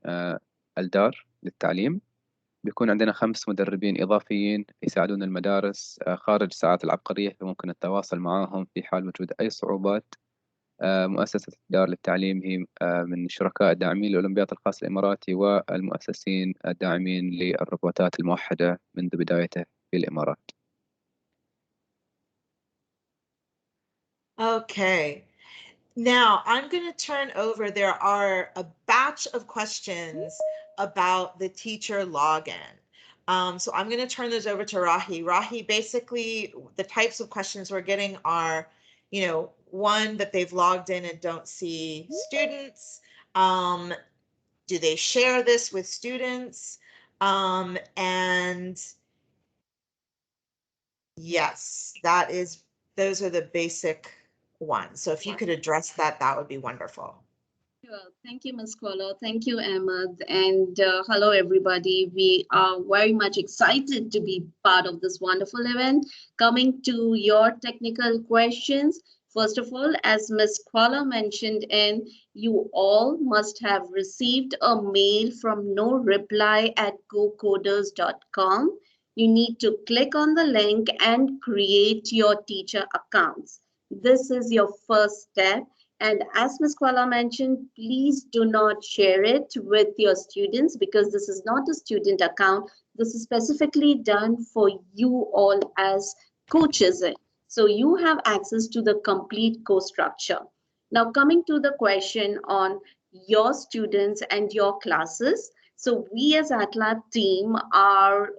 Speaker 1: الدار للتعليم بيكون عندنا 5 مدربين إضافيين يساعدون المدارس خارج الساعات العبقرية، فممكن التواصل معهم في حال وجود أي صعوبات. مؤسسة الدار للتعليم هي من الشركاء الداعمين للأولمبياد الخاص الإماراتي والمؤسسين الداعمين للروبوتات الموحدة منذ بدايته في الإمارات.
Speaker 2: Okay. Now I'm going to turn over. There are a batch of questions about the teacher login. So I'm going to turn those over to Rahi. Rahi, basically the types of questions we're getting are, you know, one, that they've logged in and don't see students. Do they share this with students? And yes, those are the basic ones. So if you could address that, that would be wonderful.
Speaker 8: Sure. Thank you, Ms. Kola. Thank you, Ahmed. And hello, everybody. We are very much excited to be part of this wonderful event. Coming to your technical questions, first of all, as Ms. Kola mentioned, and you all must have received a mail from no reply at gocoders.com. You need to click on the link and create your teacher accounts. This is your first step. And as Ms. Kuala mentioned, please do not share it with your students because this is not a student account. This is specifically done for you all as coaches. So you have access to the complete course structure. Now coming to the question on your students and your classes. So we as ATLAB team are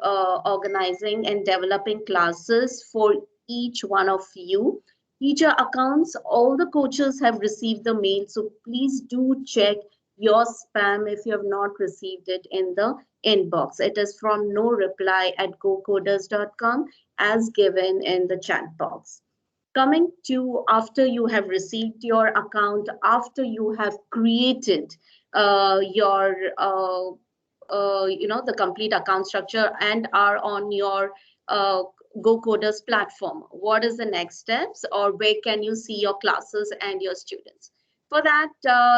Speaker 8: organizing and developing classes for each one of you. Teacher accounts, all the coaches have received the mail, so please do check your spam if you have not received it in the inbox. It is from no reply at gocoders.com as given in the chat box. Coming to after you have received your account, after you have created your the complete account structure and are on your GoCoders platform. What is the next steps, or where can you see your classes and your students? For that,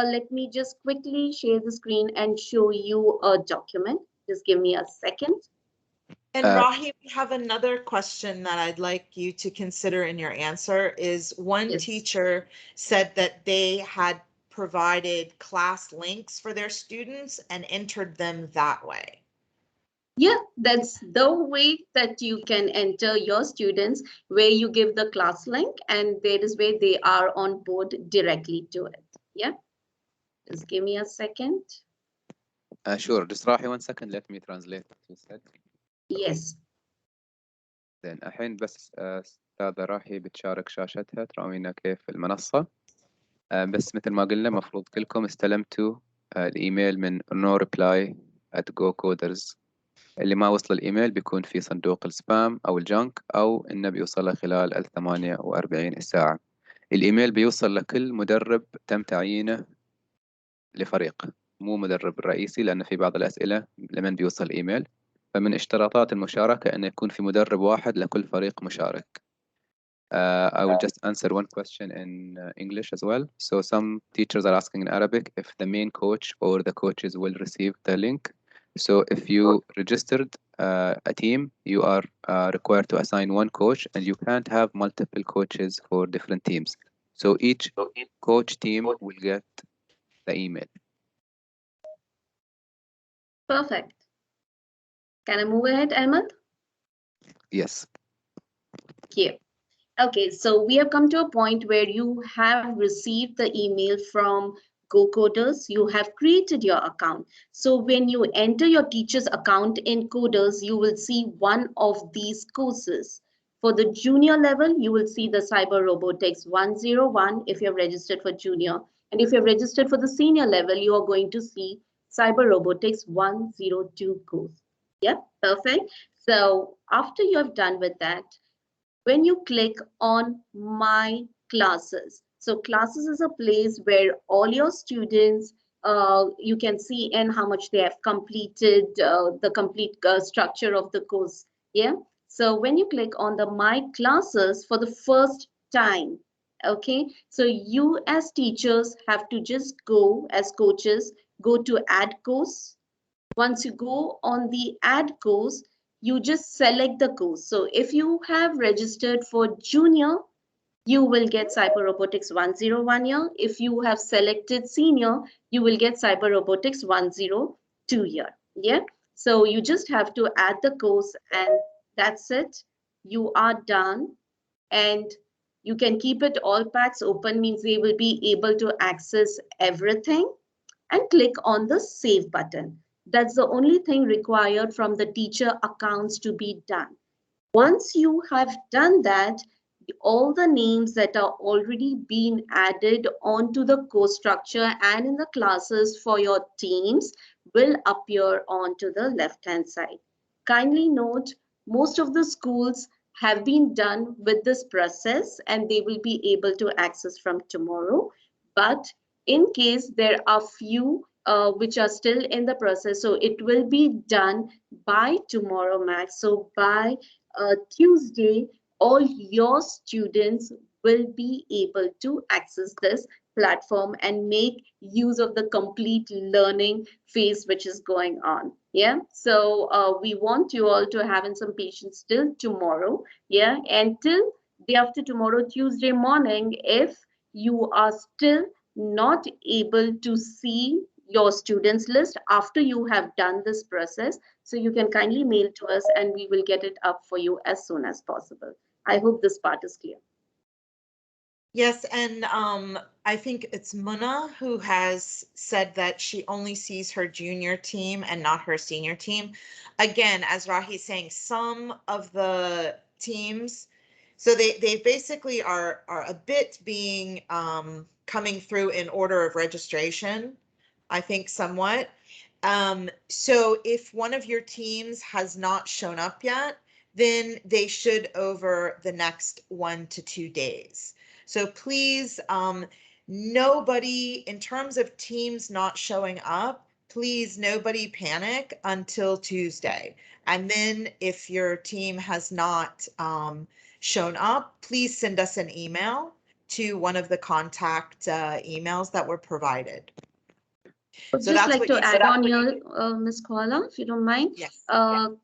Speaker 8: let me just quickly share the screen and show you a document. Just give me a second.
Speaker 2: And Rahi, we have another question that I'd like you to consider in your answer is one
Speaker 8: Yes.
Speaker 2: teacher said that they had provided class links for their students and entered them that way.
Speaker 8: Yeah, that's the way that you can enter your students, where you give the class link and that is where they are on board directly to it. Yeah, just give me a second.
Speaker 1: Sure, just Rahi, 1 second, let me translate what you said.
Speaker 8: Yes.
Speaker 1: then الحين بس أستاذة راحي بتشارك شاشتها تراوينا كيف المنصة. بس مثل ما قلنا مفروض كلكم استلمتوا الإيميل من no reply at gocoders. اللي ما وصل الإيميل بيكون في صندوق السبام أو الجانك أو إنه بيوصله خلال 48 ساعة. الإيميل بيوصل لكل مدرب تم تعيينه لفريق، مو مدرب الرئيسي، لأن في بعض الأسئلة لمن بيوصل الإيميل. فمن اشتراطات المشاركة أن يكون في مدرب واحد لكل فريق مشارك. I will just answer one question in English as well. So some teachers are asking in Arabic if the main coach or the coaches will receive the link. So if you registered a team, you are required to assign one coach, and you can't have multiple coaches for different teams. So each coach team will get the email.
Speaker 8: Perfect. Can I move ahead, Ahmed?
Speaker 1: Yes.
Speaker 8: Here. Okay, so we have come to a point where you have received the email from GoCoders. You have created your account. So when you enter your teacher's account in Coders, you will see one of these courses. For the junior level, you will see the Cyber Robotics 101 if you have registered for junior. And if you have registered for the senior level, you are going to see Cyber Robotics 102 course. Yep, perfect. So after you have done with that, when you click on my classes, so classes is a place where all your students, you can see in how much they have completed the complete structure of the course. Yeah, so when you click on the my classes for the first time, okay, so you as teachers have to just go, as coaches, go to add course. Once you go on the add course, you just select the course. So if you have registered for junior, you will get Cyber Robotics 101 year. If you have selected senior, you will get Cyber Robotics 102 year. Yeah. So you just have to add the course and that's it. You are done. And You can keep it all paths open, means they will be able to access everything, and click on the save button. That's the only thing required from the teacher accounts to be done. Once you have done that, all the names that are already been added onto the course structure and in the classes for your teams will appear onto the left hand side. Kindly note, most of the schools have been done with this process and they will be able to access from tomorrow. But in case there are few which are still in the process, so it will be done by tomorrow max. So by Tuesday, all your students will be able to access this platform and make use of the complete learning phase which is going on. Yeah, so we want you all to have in some patience till tomorrow. Yeah, until day after tomorrow, Tuesday morning, if you are still not able to see your students list after you have done this process, so you can kindly mail to us and we will get it up for you as soon as possible. I hope this part is clear.
Speaker 2: Yes, and I think it's Muna who has said that she only sees her junior team and not her senior team. Again, as Rahi's saying, some of the teams, so they basically are a bit being coming through in order of registration, I think somewhat. So if one of your teams has not shown up yet, then they should over the next 1 to 2 days. So please, nobody, in terms of teams not showing up, please nobody panic until Tuesday. And then if your team has not shown up, please send us an email to one of the contact emails that were provided.
Speaker 8: Would
Speaker 2: So
Speaker 8: just
Speaker 2: that's
Speaker 8: like
Speaker 2: what
Speaker 8: to
Speaker 2: you
Speaker 8: add
Speaker 2: said.
Speaker 8: on here, Ms. Koala, if you don't mind.
Speaker 2: Yes.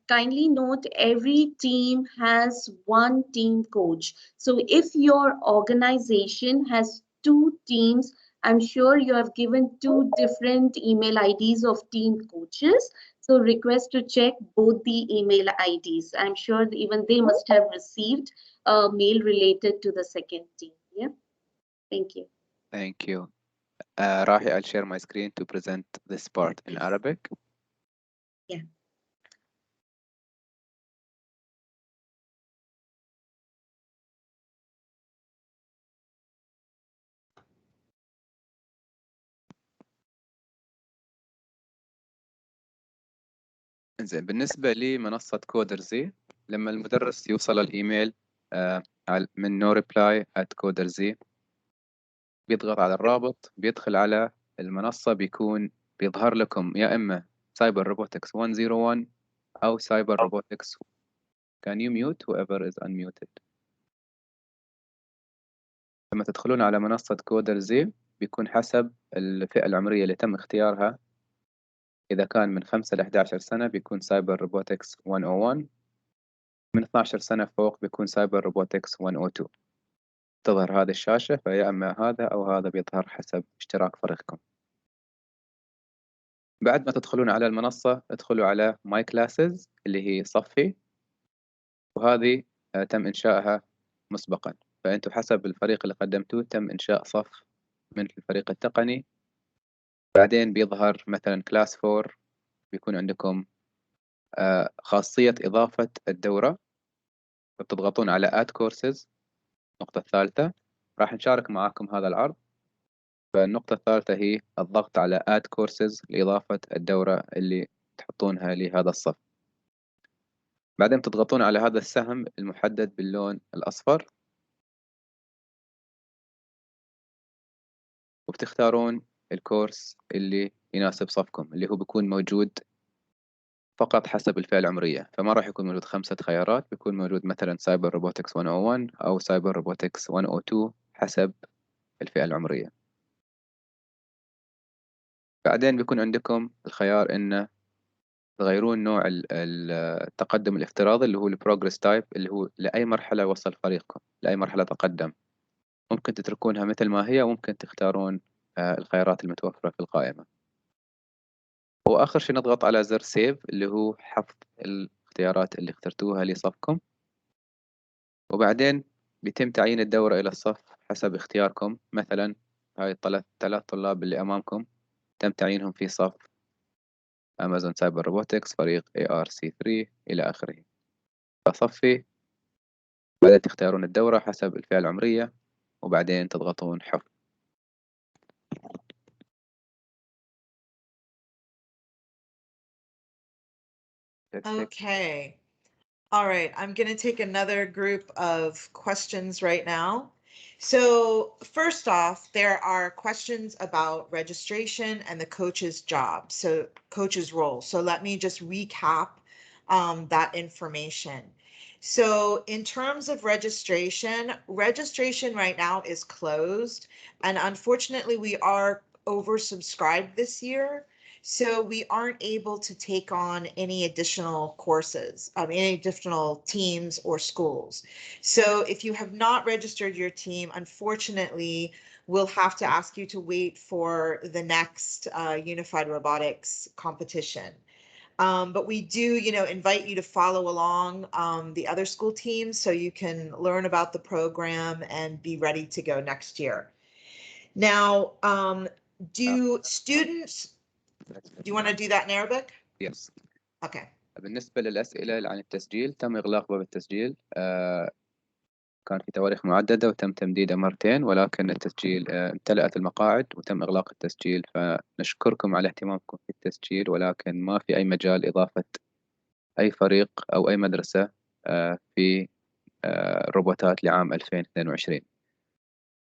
Speaker 8: Kindly note every team has one team coach. So if your organization has 2 teams, I'm sure you have given 2 different email IDs of team coaches. So request to check both the email IDs. I'm sure even they must have received a mail related to the second team. Yeah. Thank you.
Speaker 1: Thank you. Rahi, I'll share my screen to present this part in Arabic.
Speaker 8: Yeah.
Speaker 1: إنزين، بالنسبة لمنصة كودرزي، لما المدرس يوصل الإيميل من no reply @coderzy، بيضغط على الرابط، بيدخل على المنصة، بيكون بيظهر لكم يا إما سايبر روبوتكس 101 أو سايبر روبوتكس. Can you mute whoever is unmuted؟ لما تدخلون على منصة كودرزي بيكون حسب الفئة العمرية اللي تم اختيارها. إذا كان من 5 ل 11 سنة بيكون سايبر روبوتكس 101، من 12 سنة فوق بيكون سايبر روبوتكس 102. تظهر هذه الشاشة، فيا إما هذا أو هذا بيظهر حسب اشتراك فريقكم. بعد ما تدخلون على المنصة ادخلوا على My Classes اللي هي صفي، وهذه تم إنشائها مسبقا، فأنتم حسب الفريق اللي قدمتوه تم إنشاء صف من الفريق التقني. بعدين بيظهر مثلا كلاس 4، بيكون عندكم خاصية إضافة الدورة، بتضغطون على Add Courses. النقطة الثالثة راح نشارك معاكم هذا العرض، فالنقطة الثالثة هي الضغط على Add Courses لإضافة الدورة اللي تحطونها لهذا الصف. بعدين تضغطون على هذا السهم المحدد باللون الأصفر، وبتختارون الكورس اللي يناسب صفكم، اللي هو بيكون موجود فقط حسب الفئة العمرية، فما راح يكون موجود 5 خيارات، بيكون موجود مثلا سايبر روبوتكس 101 أو سايبر روبوتكس 102 حسب الفئة العمرية. بعدين بيكون عندكم الخيار إنه تغيرون نوع التقدم الافتراضي اللي هو البروجرس تايب، اللي هو لأي مرحلة وصل فريقكم، لأي مرحلة تقدم. ممكن تتركونها مثل ما هي، وممكن تختارون الخيارات المتوفرة في القائمة. وآخر شيء نضغط على زر سيف اللي هو حفظ الاختيارات اللي اخترتوها لصفكم، وبعدين بيتم تعيين الدورة إلى الصف حسب اختياركم. مثلا هاي ثلاث طلاب اللي أمامكم تم تعيينهم في صف أمازون سايبر روبوتكس فريق ARC3 إلى آخره. فصفي بعدين تختارون الدورة حسب الفئة العمرية وبعدين تضغطون حفظ.
Speaker 2: Okay. All right, I'm going to take another group of questions right now. So first off, there are questions about registration and the coach's job, so coach's role. So let me just recap that information. So in terms of registration right now is closed, and unfortunately we are oversubscribed this year. So we aren't able to take on any additional courses, any additional teams or schools. So if you have not registered your team, unfortunately, we'll have to ask you to wait for the next Unified Robotics competition. But we do, invite you to follow along the other school teams so you can learn about the program and be ready to go next year. Now, do students... Do you want to do that in Arabic?
Speaker 1: Yes.
Speaker 2: Okay.
Speaker 1: بالنسبة للأسئلة عن التسجيل تم إغلاق باب التسجيل. كان في تواريخ معددة وتم تمديدها مرتين، ولكن التسجيل امتلأت المقاعد وتم إغلاق التسجيل. فنشكركم على اهتمامكم في التسجيل، ولكن ما في أي مجال إضافة أي فريق أو أي مدرسة في الروبوتات لعام 2022.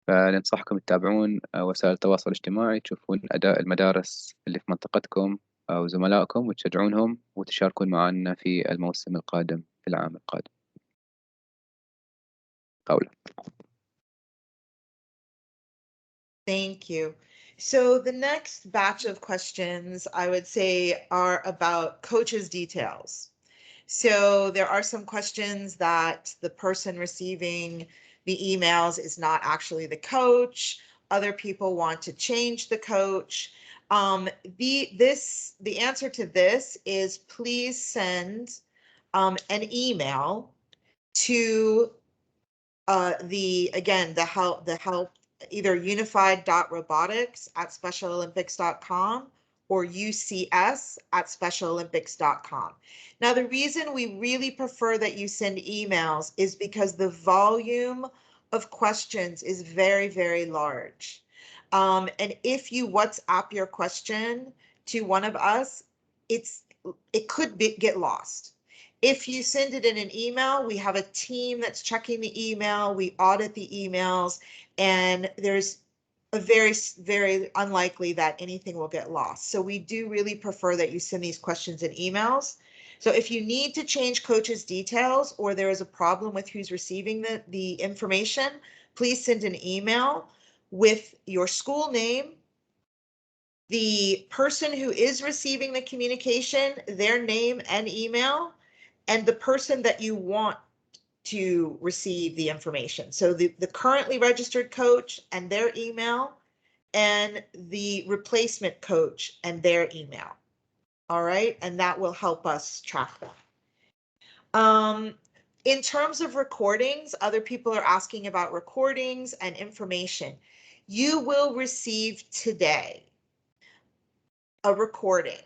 Speaker 1: فننصحكم تتابعون وسائل التواصل الاجتماعي، تشوفون أداء المدارس اللي في منطقتكم أو زملائكم وتشجعونهم وتشاركون معنا في الموسم القادم في العام القادم. قولا.
Speaker 2: Thank you. So the next batch of questions I would say are about coaches' details. So there are some questions that the person receiving the emails is not actually the coach. Other people want to change the coach. The answer to this is please send an email to the help either unified.robotics@specialolympics.com or ucs@specialolympics.com. Now, the reason we really prefer that you send emails is because the volume of questions is very, very large. And if you WhatsApp your question to one of us, it could get lost. If you send it in an email, we have a team that's checking the email, we audit the emails, and there's a very, very unlikely that anything will get lost. So we do really prefer that you send these questions in emails. So if you need to change coaches' details or there is a problem with who's receiving the information, please send an email with your school name, the person who is receiving the communication, their name and email, and the person that you want to receive the information. So the currently registered coach and their email, and the replacement coach and their email. All right, and that will help us track them. In terms of recordings, other people are asking about recordings and information. You will receive today a recording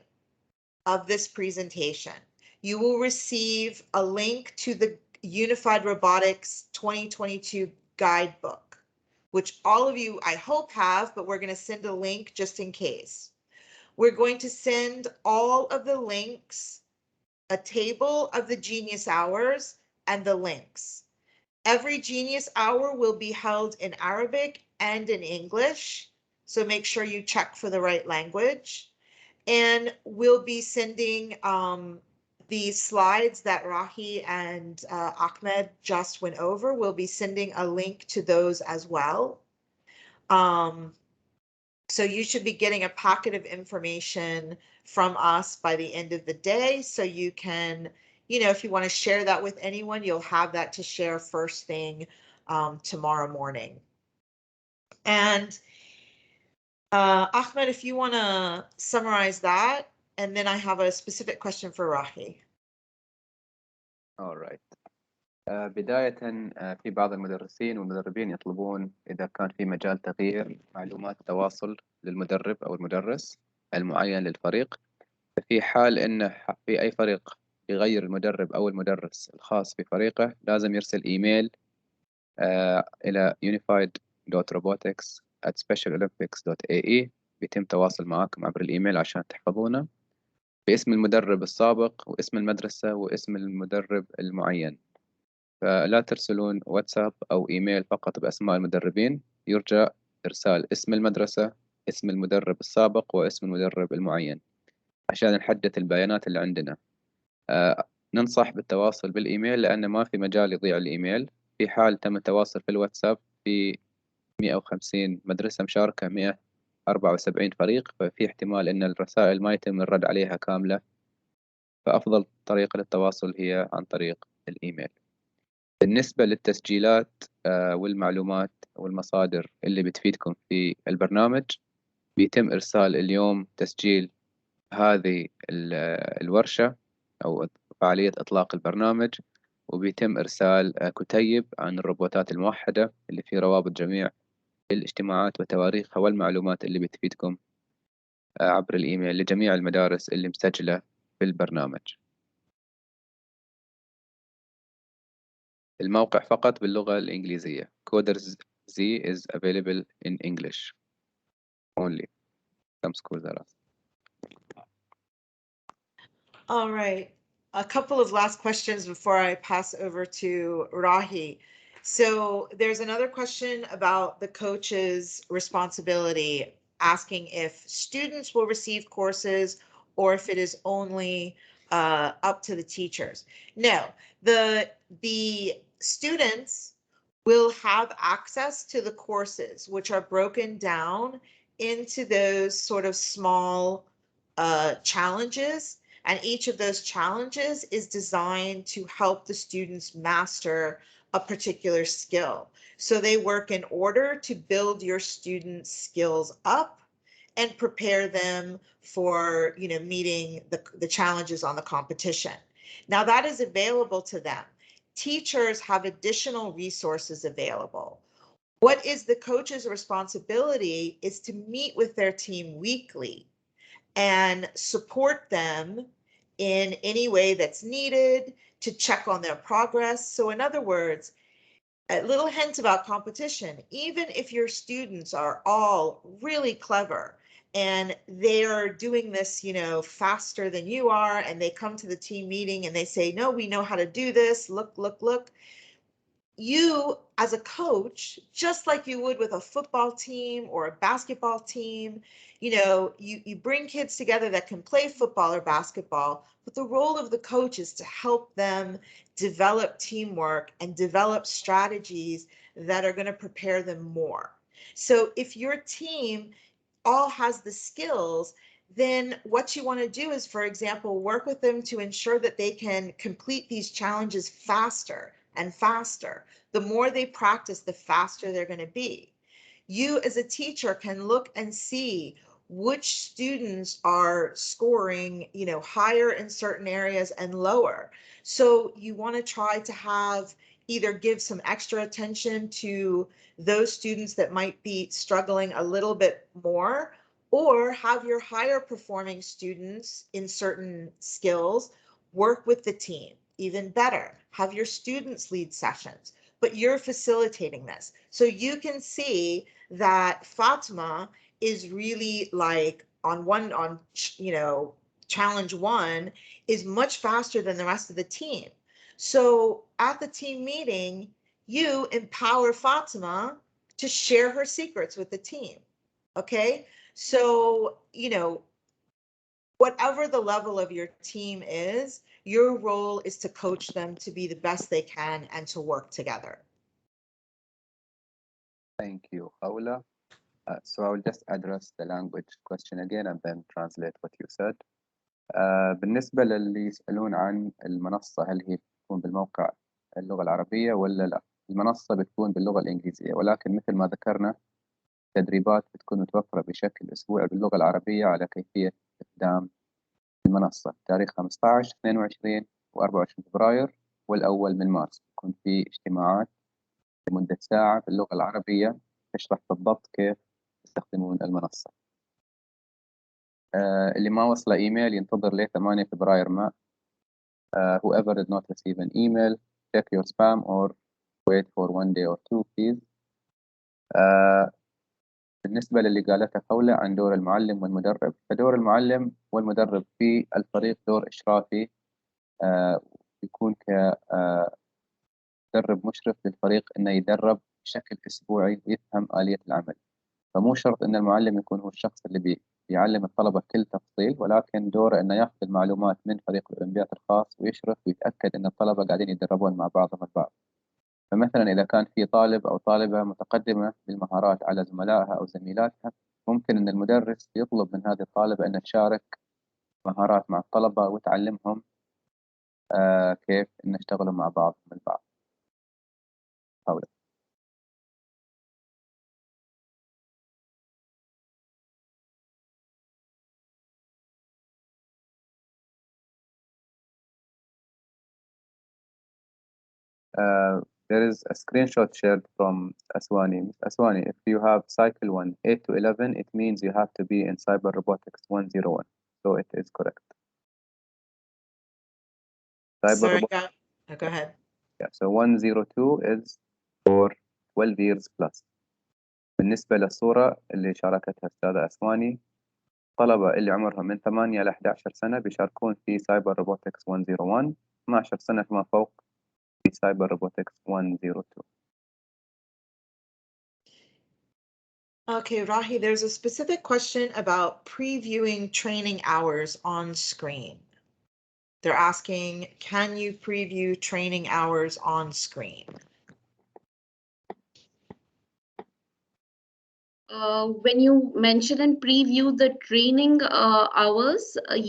Speaker 2: of this presentation. You will receive a link to the Unified Robotics 2022 guidebook, which all of you, I hope, have, but we're going to send a link just in case. We're going to send all of the links, a table of the Genius Hours and the links. Every Genius Hour will be held in Arabic and in English, so make sure you check for the right language. And we'll be sending the slides that Rahi and Ahmed just went over. We'll be sending a link to those as well. So you should be getting a packet of information from us by the end of the day. So you can, if you want to share that with anyone, you'll have that to share first thing tomorrow morning. And Ahmed, if you want to summarize that, and then I have a specific question for Rahi.
Speaker 1: All right. بداية في بعض المدرسين والمدربين يطلبون إذا كان في مجال تغيير معلومات تواصل للمدرب أو المدرس المعين للفريق. في حال إن في أي فريق يغير المدرب أو المدرس الخاص بفريقه لازم يرسل إيميل إلى unified.robotics@specialolympics.ae. بيتم تواصل معكم عبر الإيميل عشان تحفظونه باسم المدرب السابق واسم المدرسة واسم المدرب المعين. فلا ترسلون واتساب أو إيميل فقط بأسماء المدربين، يرجى إرسال اسم المدرسة، اسم المدرب السابق، واسم المدرب المعين عشان نحدث البيانات اللي عندنا. ننصح بالتواصل بالإيميل لأن ما في مجال يضيع الإيميل. في حال تم التواصل في الواتساب في 150 مدرسة مشاركة 174 فريق، ففي احتمال أن الرسائل ما يتم الرد عليها كاملة، فأفضل طريقة للتواصل هي عن طريق الإيميل. بالنسبة للتسجيلات والمعلومات والمصادر اللي بتفيدكم في البرنامج، بيتم إرسال اليوم تسجيل هذه الورشة أو فعالية إطلاق البرنامج، وبيتم إرسال كتيب عن الروبوتات الموحدة اللي فيه روابط جميع الاجتماعات وتواريخها والمعلومات اللي بتفيدكم عبر الإيميل لجميع المدارس اللي مسجلة في البرنامج. الموقع فقط باللغة الإنجليزية. Coders Z is available in English only. Some schools are asked.
Speaker 2: All right. A couple of last questions before I pass over to Rahi. So there's another question about the coach's responsibility, asking if students will receive courses or if it is only up to the teachers. No, the students will have access to the courses, which are broken down into those sort of small challenges. And each of those challenges is designed to help the students master a particular skill. So they work in order to build your students' skills up and prepare them for, meeting the challenges on the competition. Now that is available to them. Teachers have additional resources available. What is the coach's responsibility is to meet with their team weekly and support them in any way that's needed to check on their progress. So in other words, a little hint about competition, even if your students are all really clever and they're doing this, faster than you are, and they come to the team meeting and they say, no, we know how to do this. Look. You as a coach, just like you would with a football team or a basketball team, you bring kids together that can play football or basketball, but the role of the coach is to help them develop teamwork and develop strategies that are going to prepare them more. So if your team all has the skills, then what you want to do is, for example, work with them to ensure that they can complete these challenges faster and faster. The more they practice, the faster they're going to be. You as a teacher can look and see which students are scoring, higher in certain areas and lower. So you want to try to have either give some extra attention to those students that might be struggling a little bit more, or have your higher performing students in certain skills work with the team. Even better, have your students lead sessions, but you're facilitating this. So you can see that Fatima is really like on challenge one is much faster than the rest of the team. So at the team meeting, you empower Fatima to share her secrets with the team. Okay. So, whatever the level of your team is, your role is to coach them to be the best they can and to work together.
Speaker 1: Thank you, Khawla. So I will just address the language question again and then translate what you said. بالنسبة للي يسألون عن المنصة، هل هي تكون بالموقع اللغة العربية ولا لا؟ المنصة بتكون باللغة الإنجليزية، ولكن مثل ما ذكرنا تدريبات بتكون متوفرة بشكل أسبوعي باللغة العربية على كيفية استخدام المنصة. تاريخ 15 22 و24 فبراير والأول من مارس يكون في اجتماعات لمدة ساعة باللغة العربية تشرح بالضبط كيف تستخدمون المنصة. اللي ما وصله إيميل ينتظر ل 8 فبراير ما. Whoever did not receive an email, check your spam or wait for 1 day or 2 please. بالنسبة للي قالتها خولة عن دور المعلم والمدرب، فدور المعلم والمدرب في الفريق دور إشرافي، يكون كمدرب مشرف للفريق إنه يدرب بشكل أسبوعي ويفهم آلية العمل. فمو شرط إن المعلم يكون هو الشخص اللي بيعلم الطلبة كل تفصيل، ولكن دوره إنه يأخذ المعلومات من فريق الأولمبيات الخاص ويشرف ويتأكد إن الطلبة قاعدين يتدربون مع بعضهم البعض. فمثلا إذا كان في طالب أو طالبة متقدمة بالمهارات على زملائها أو زميلاتها، ممكن أن المدرس يطلب من هذه الطالبة أن تشارك مهارات مع الطلبة وتعلمهم كيف أن يشتغلوا مع بعضهم البعض. حاول. There is a screenshot shared from Aswani. Ms. Aswani, if you have cycle 1, 8 to 11, it means you have to be in Cyber Robotics 101. So it is correct.
Speaker 2: Sorry, go ahead.
Speaker 1: Yeah, so 102 is for 12 years plus. بالنسبة للصورة اللي شاركتها أستاذة أسواني، طلبة اللي عمرهم من 8 إلى 11 سنة بيشاركون في سايبر روبوتكس 101، 12 سنة فيما فوق في سايبر روبوتكس 102.
Speaker 2: Okay, Rahi, there's a specific question about previewing training hours on screen. They're asking, can you preview training hours on screen?
Speaker 8: When you mention and preview the training hours,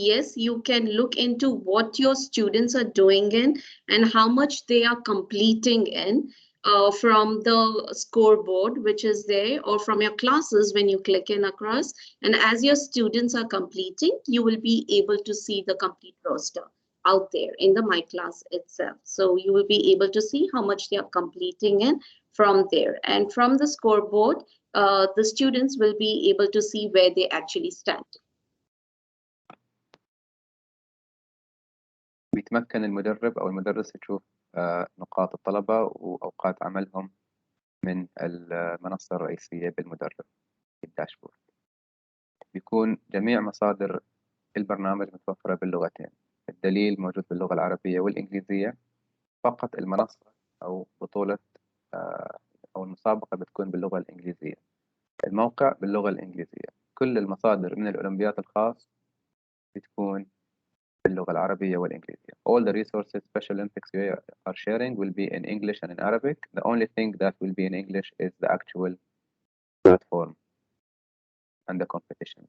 Speaker 8: yes, you can look into what your students are doing in and how much they are completing in from the scoreboard, which is there, or from your classes when you click in across. And as your students are completing, you will be able to see the complete roster out there in the My Class itself. So you will be able to see how much they are completing in from there. And from the scoreboard, the students will be able to see where they actually stand.
Speaker 1: بيتمكن المدرب أو المدرس يشوف نقاط الطلبة وأوقات عملهم من المنصة الرئيسية بالمدرب في الداشبورد. بيكون جميع مصادر البرنامج متوفرة باللغتين، الدليل موجود باللغة العربية والإنجليزية، فقط المنصة أو بطولة أو المسابقة بتكون باللغة الإنجليزية، الموقع باللغة الإنجليزية، كل المصادر من الأولمبيات الخاص بتكون باللغة العربية والإنجليزية. All the resources Special Olympics we are sharing will be in English and in Arabic. The only thing that will be in English is the actual platform and the competition.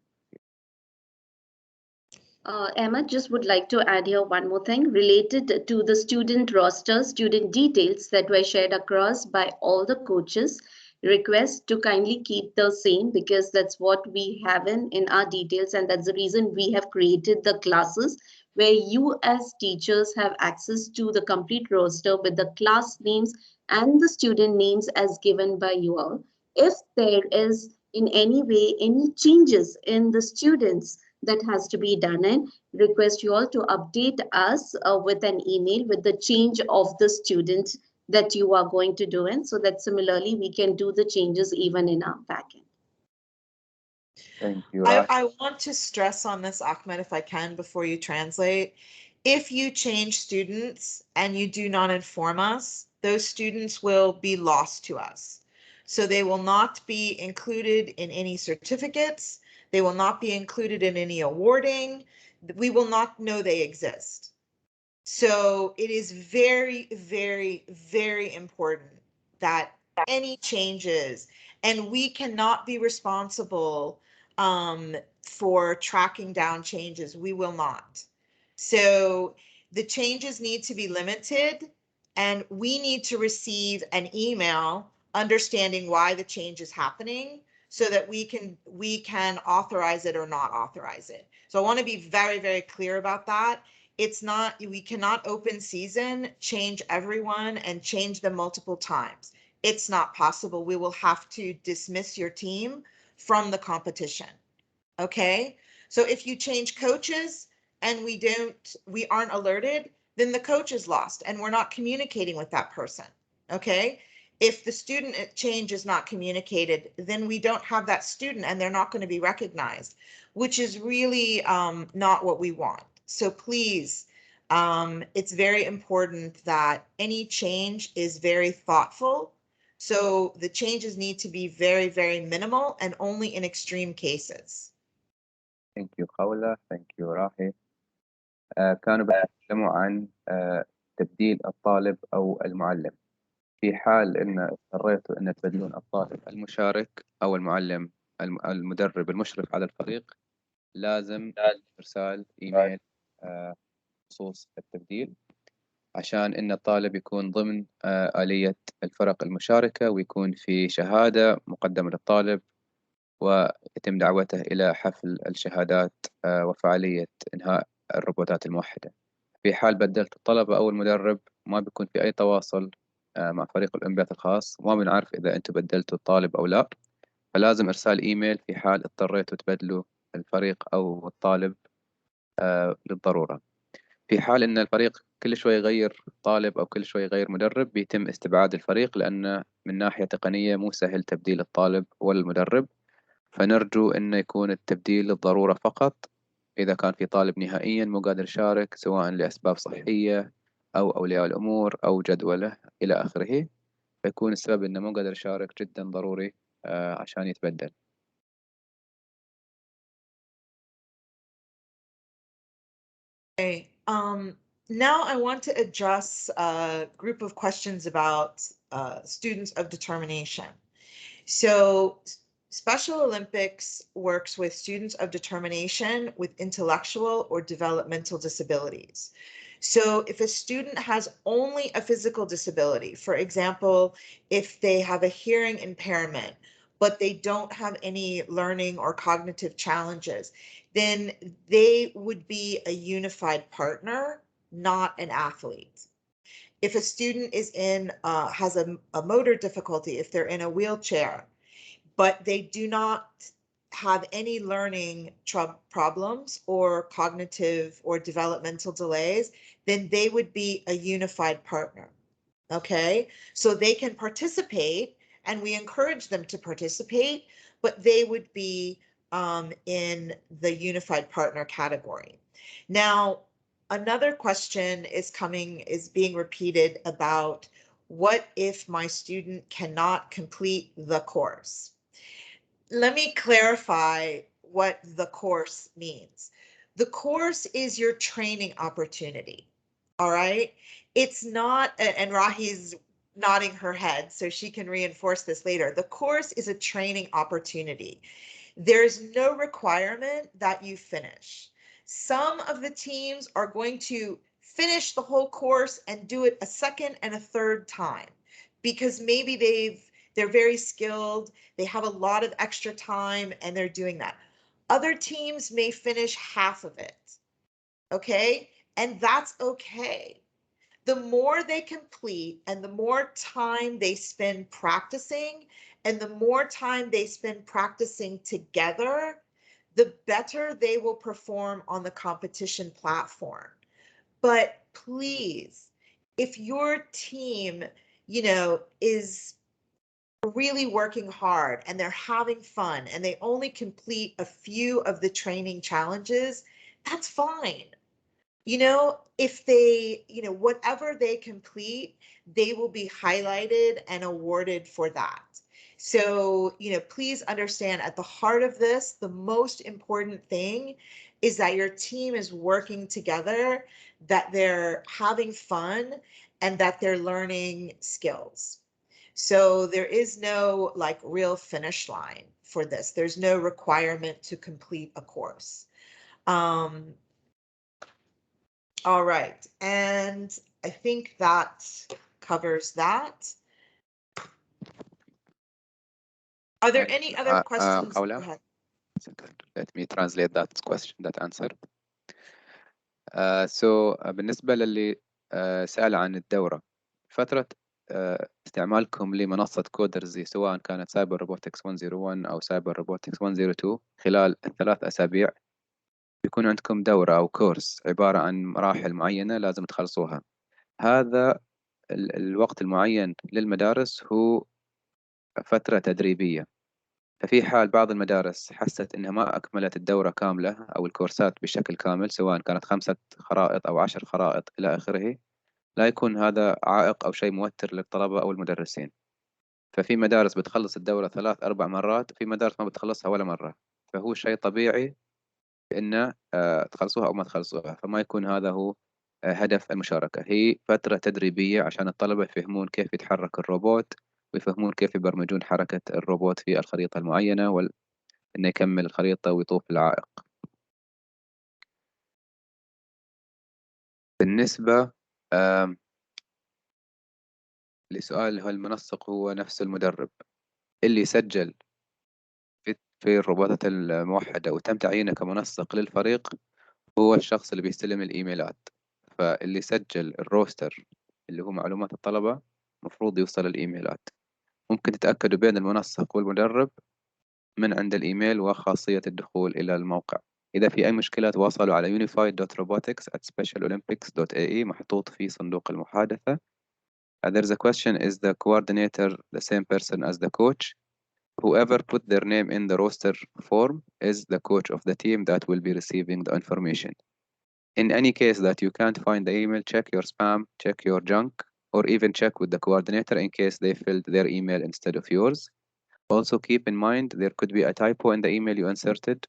Speaker 8: Emma, just would like to add here one more thing related to the student roster, student details that were shared across by all the coaches. Request to kindly keep the same because that's what we have in our details, and that's the reason we have created the classes where you as teachers have access to the complete roster with the class names and the student names as given by you all. If there is in any way any changes in the students that has to be done, and request you all to update us with an email with the change of the student that you are going to do in, so that similarly we can do the changes even in our backend.
Speaker 1: Thank you.
Speaker 2: I want to stress on this, Ahmed, if I can, before you translate. If you change students and you do not inform us, those students will be lost to us. So they will not be included in any certificates. They will not be included in any awarding. We will not know they exist. So it is very, very, very important that any changes, and we cannot be responsible for tracking down changes. We will not. So the changes need to be limited, and we need to receive an email understanding why the change is happening so that we can authorize it or not authorize it. So I want to be very, very clear about that. we cannot open season, change everyone and change them multiple times. It's not possible. We will have to dismiss your team from the competition. Okay. So if you change coaches and we aren't alerted, then the coach is lost and we're not communicating with that person. Okay. If the student change is not communicated, then we don't have that student and they're not going to be recognized, which is really not what we want. So please, it's very important that any change is very thoughtful. So the changes need to be very, very minimal and only in extreme cases.
Speaker 1: Thank you خولة. Thank you راهي. كانوا بيتكلموا عن تبديل الطالب أو المعلم. في حال إن اضطريتوا إن تبدلون الطالب المشارك أو المعلم المدرب المشرف على الفريق، لازم إرسال إيميل بخصوص التبديل، عشان إن الطالب يكون ضمن آلية الفرق المشاركة ويكون في شهادة مقدمة للطالب ويتم دعوته إلى حفل الشهادات وفعالية إنهاء الروبوتات الموحدة. في حال بدلت الطلبة أو المدرب ما بيكون في أي تواصل مع فريق الأولمبياد الخاص، وما بنعرف إذا أنتم بدلتوا الطالب أو لا، فلازم إرسال إيميل في حال اضطريتوا تبدلوا الفريق أو الطالب للضرورة. في حال إن الفريق كل شوي يغير طالب أو كل شوي يغير مدرب، بيتم استبعاد الفريق، لأن من ناحية تقنية مو سهل تبديل الطالب ولا المدرب. فنرجو أن يكون التبديل للضرورة فقط، إذا كان في طالب نهائيا مو قادر يشارك سواء لأسباب صحية أو أولياء الأمور أو جدوله إلى آخره، فيكون السبب إنه مو قادر يشارك جدا ضروري عشان يتبدل.
Speaker 2: Okay. Now I want to address a group of questions about students of determination. So Special Olympics works with students of determination with intellectual or developmental disabilities. So if a student has only a physical disability, for example, if they have a hearing impairment, but they don't have any learning or cognitive challenges, then they would be a unified partner, not an athlete. If a student is has a motor difficulty, if they're in a wheelchair, but they do not have any learning problems or cognitive or developmental delays, then they would be a unified partner. Okay, so they can participate and we encourage them to participate, but they would be in the unified partner category. Now, another question is being repeated about what if my student cannot complete the course? Let me clarify what the course means. The course is your training opportunity. All right. It's not, and Rahi's nodding her head so she can reinforce this later. The course is a training opportunity. There's no requirement that you finish. Some of the teams are going to finish the whole course and do it a second and a third time because maybe they're very skilled, they have a lot of extra time and they're doing that. Other teams may finish half of it. Okay? And that's okay. The more they complete and the more time they spend practicing and the more time they spend practicing together, the better they will perform on the competition platform. But please, if your team, is really working hard and they're having fun and they only complete a few of the training challenges, that's fine. If they, whatever they complete, they will be highlighted and awarded for that. So, please understand at the heart of this, the most important thing is that your team is working together, that they're having fun, and that they're learning skills. So there is no real finish line for this. There's no requirement to complete a course. All right, and I think that covers that. Are there any other questions? Go ahead.
Speaker 1: Let me translate that question, that answer. بالنسبة للي سأل عن الدورة، فترة استعمالكم لمنصة كودرزي سواء كانت سايبر روبوتكس 101 أو سايبر روبوتكس 102 خلال 3 أسابيع بيكون عندكم دورة أو كورس عبارة عن مراحل معينة لازم تخلصوها. هذا الوقت المعين للمدارس هو فترة تدريبية. ففي حال بعض المدارس حست إنها ما أكملت الدورة كاملة أو الكورسات بشكل كامل سواء كانت 5 خرائط أو 10 خرائط إلى آخره، لا يكون هذا عائق أو شيء موتر للطلبة أو المدرسين. ففي مدارس بتخلص الدورة 3 4 مرات، في مدارس ما بتخلصها ولا مرة. فهو شيء طبيعي إنه تخلصوها أو ما تخلصوها، فما يكون هذا هو هدف المشاركة. هي فترة تدريبية عشان الطلبة يفهمون كيف يتحرك الروبوت ويفهمون كيف يبرمجون حركة الروبوت في الخريطة المعينة إنه يكمل الخريطة ويطوف العائق. بالنسبة لسؤال هل المنسق هو نفس المدرب اللي سجل في الروبوتات الموحدة وتم تعيينه كمنسق للفريق، هو الشخص اللي بيستلم الإيميلات. فاللي سجل الروستر اللي هو معلومات الطلبة مفروض يوصل الإيميلات. ممكن تتأكدوا بين المنسق والمدرب من عند الإيميل وخاصية الدخول إلى الموقع. إذا في أي مشكلة تواصلوا على unified.robotics@specialolympics.ae محطوط في صندوق المحادثة. There's a question: is the coordinator the same person as the coach? Whoever put their name in the roster form is the coach of the team that will be receiving the information. In any case that you can't find the email, check your spam, check your junk, or even check with the coordinator in case they filled their email instead of yours. Also keep in mind there could be a typo in the email you inserted.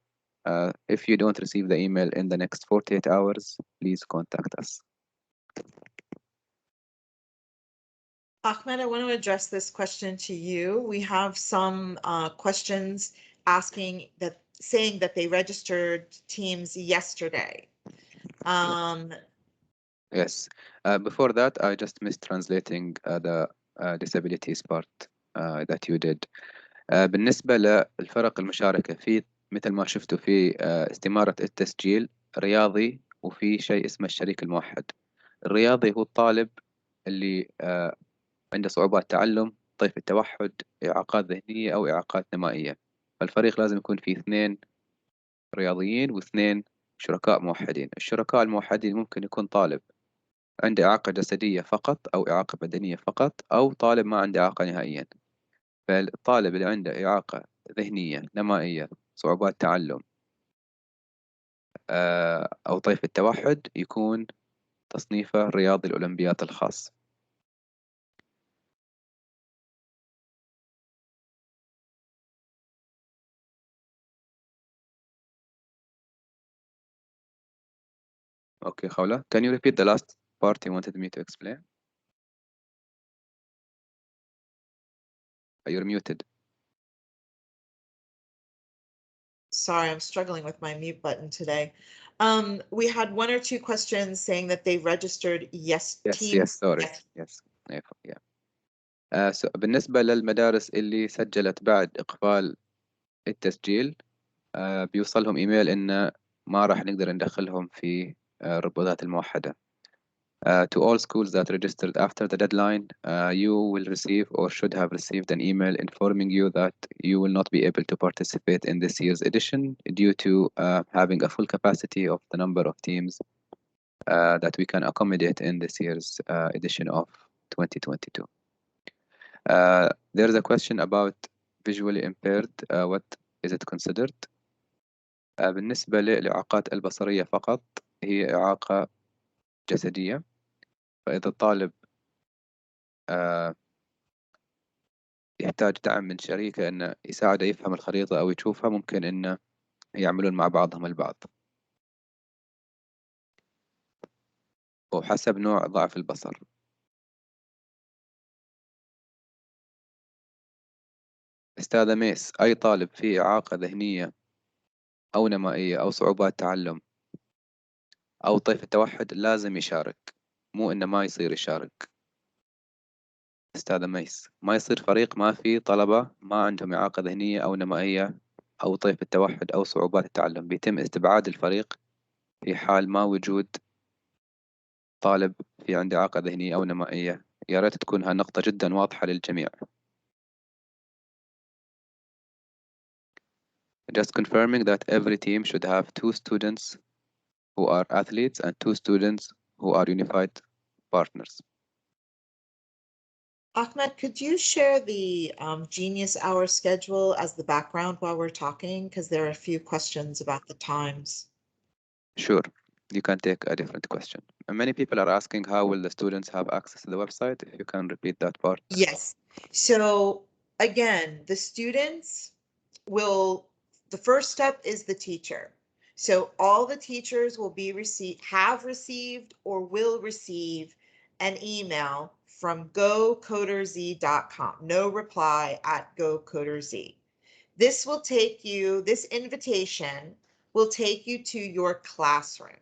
Speaker 1: If you don't receive the email in the next 48 hours, please contact us.
Speaker 2: Ahmed, I want to address this question to you. We have some questions saying that they registered teams yesterday.
Speaker 1: Yes. Before that, I just missed translating the disabilities part that you did. بالنسبة للفرق المشاركة في مثل ما شفتوا في استمارة التسجيل رياضي وفي شيء اسمه الشريك الموحد. الرياضي هو الطالب اللي عنده صعوبات تعلم، طيف التوحد، إعاقات ذهنية أو إعاقات نمائية. فالفريق لازم يكون فيه 2 رياضيين و2 شركاء موحدين. الشركاء الموحدين ممكن يكون طالب عنده إعاقة جسدية فقط أو إعاقة بدنية فقط، أو طالب ما عنده إعاقة نهائيا. فالطالب اللي عنده إعاقة ذهنية نمائية صعوبات تعلم أو طيف التوحد يكون تصنيفه رياضي الأولمبيات الخاص. Okay, Khawla, can you repeat the last part you wanted me to explain? You're muted.
Speaker 2: Sorry, I'm struggling with my mute button today. We had 1 or 2 questions saying that they registered
Speaker 1: Yes,
Speaker 2: teams.
Speaker 1: sorry. Yes. Yeah. So بالنسبة للمدارس اللي سجلت بعد إقفال التسجيل بيوصلهم إيميل إن ما راح نقدر ندخلهم في الروبوتات الموحدة. To all schools that registered after the deadline, you will receive or should have received an email informing you that you will not be able to participate in this year's edition due to having a full capacity of the number of teams that we can accommodate in this year's edition of 2022. There's a question about visually impaired. What is it considered? بالنسبة للإعاقات البصرية فقط هي إعاقة جسدية. فإذا الطالب يحتاج دعم من شريكه إنه يساعده يفهم الخريطة أو يشوفها، ممكن إنه يعملون مع بعضهم البعض وحسب نوع ضعف البصر. أستاذة ميس، أي طالب فيه إعاقة ذهنية أو نمائية أو صعوبات تعلم أو طيف التوحد لازم يشارك، مو إنه ما يصير يشارك. أستاذة ميس، ما يصير فريق ما فيه طلبة ما عندهم إعاقة ذهنية أو نمائية أو طيف التوحد أو صعوبات التعلم، بيتم استبعاد الفريق في حال ما وجود طالب في عنده إعاقة ذهنية أو نمائية. يا ريت تكون هالنقطة جدا واضحة للجميع. Just confirming that every team should have 2 students who are athletes and 2 students who are unified partners.
Speaker 2: Ahmed, could you share the Genius Hour schedule as the background while we're talking? Because there are a few questions about the times.
Speaker 1: Sure, you can take a different question. And many people are asking how will the students have access to the website? If you can repeat that part.
Speaker 2: Yes. So again, the students will, the first step is the teacher. So all the teachers will be have received or will receive an email from gocoderz.com. No reply at gocoderz. This will take you, this invitation will take you to your classroom.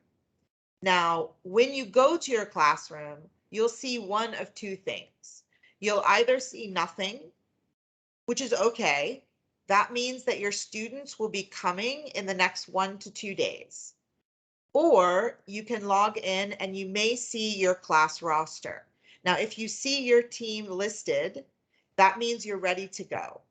Speaker 2: Now, when you go to your classroom, you'll see one of two things. You'll either see nothing, which is okay. That means that your students will be coming in the next 1 to 2 days. Or you can log in and you may see your class roster. Now, if you see your team listed, that means you're ready to go.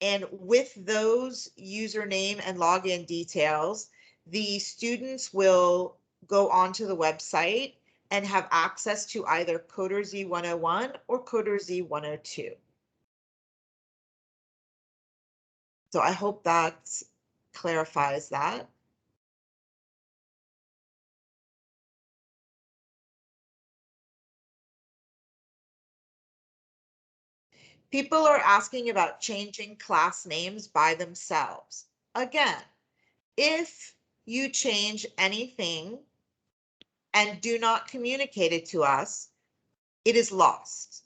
Speaker 2: And with those username and login details, the students will go onto the website and have access to either Coder Z 101 or Coder Z 102. So I hope that clarifies that. People are asking about changing class names by themselves. Again, if you change anything and do not communicate it to us, it is lost.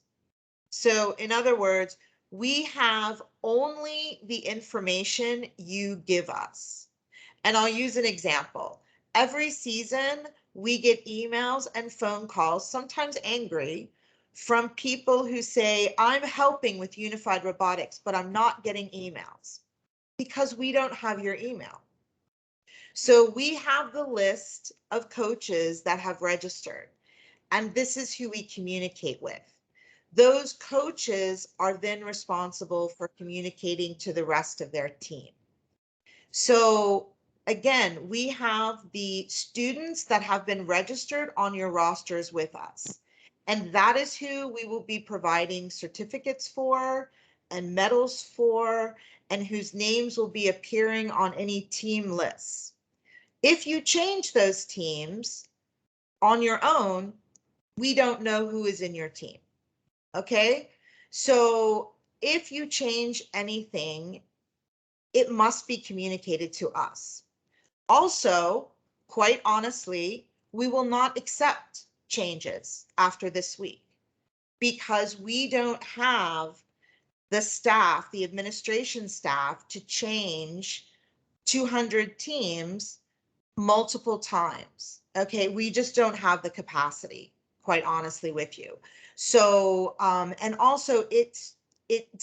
Speaker 2: So in other words, we have only the information you give us. And I'll use an example. Every season, we get emails and phone calls, sometimes angry, from people who say, I'm helping with unified robotics, but I'm not getting emails because we don't have your email. So we have the list of coaches that have registered, and this is who we communicate with. Those coaches are then responsible for communicating to the rest of their team. So again, we have the students that have been registered on your rosters with us. And that is who we will be providing certificates for and medals for, and whose names will be appearing on any team lists. If you change those teams on your own, we don't know who is in your team. Okay? So if you change anything, it must be communicated to us. Also, quite honestly, we will not accept changes after this week because we don't have the staff, the administration staff, to change 200 teams multiple times. Okay, we just don't have the capacity, quite honestly with you. So, and also it's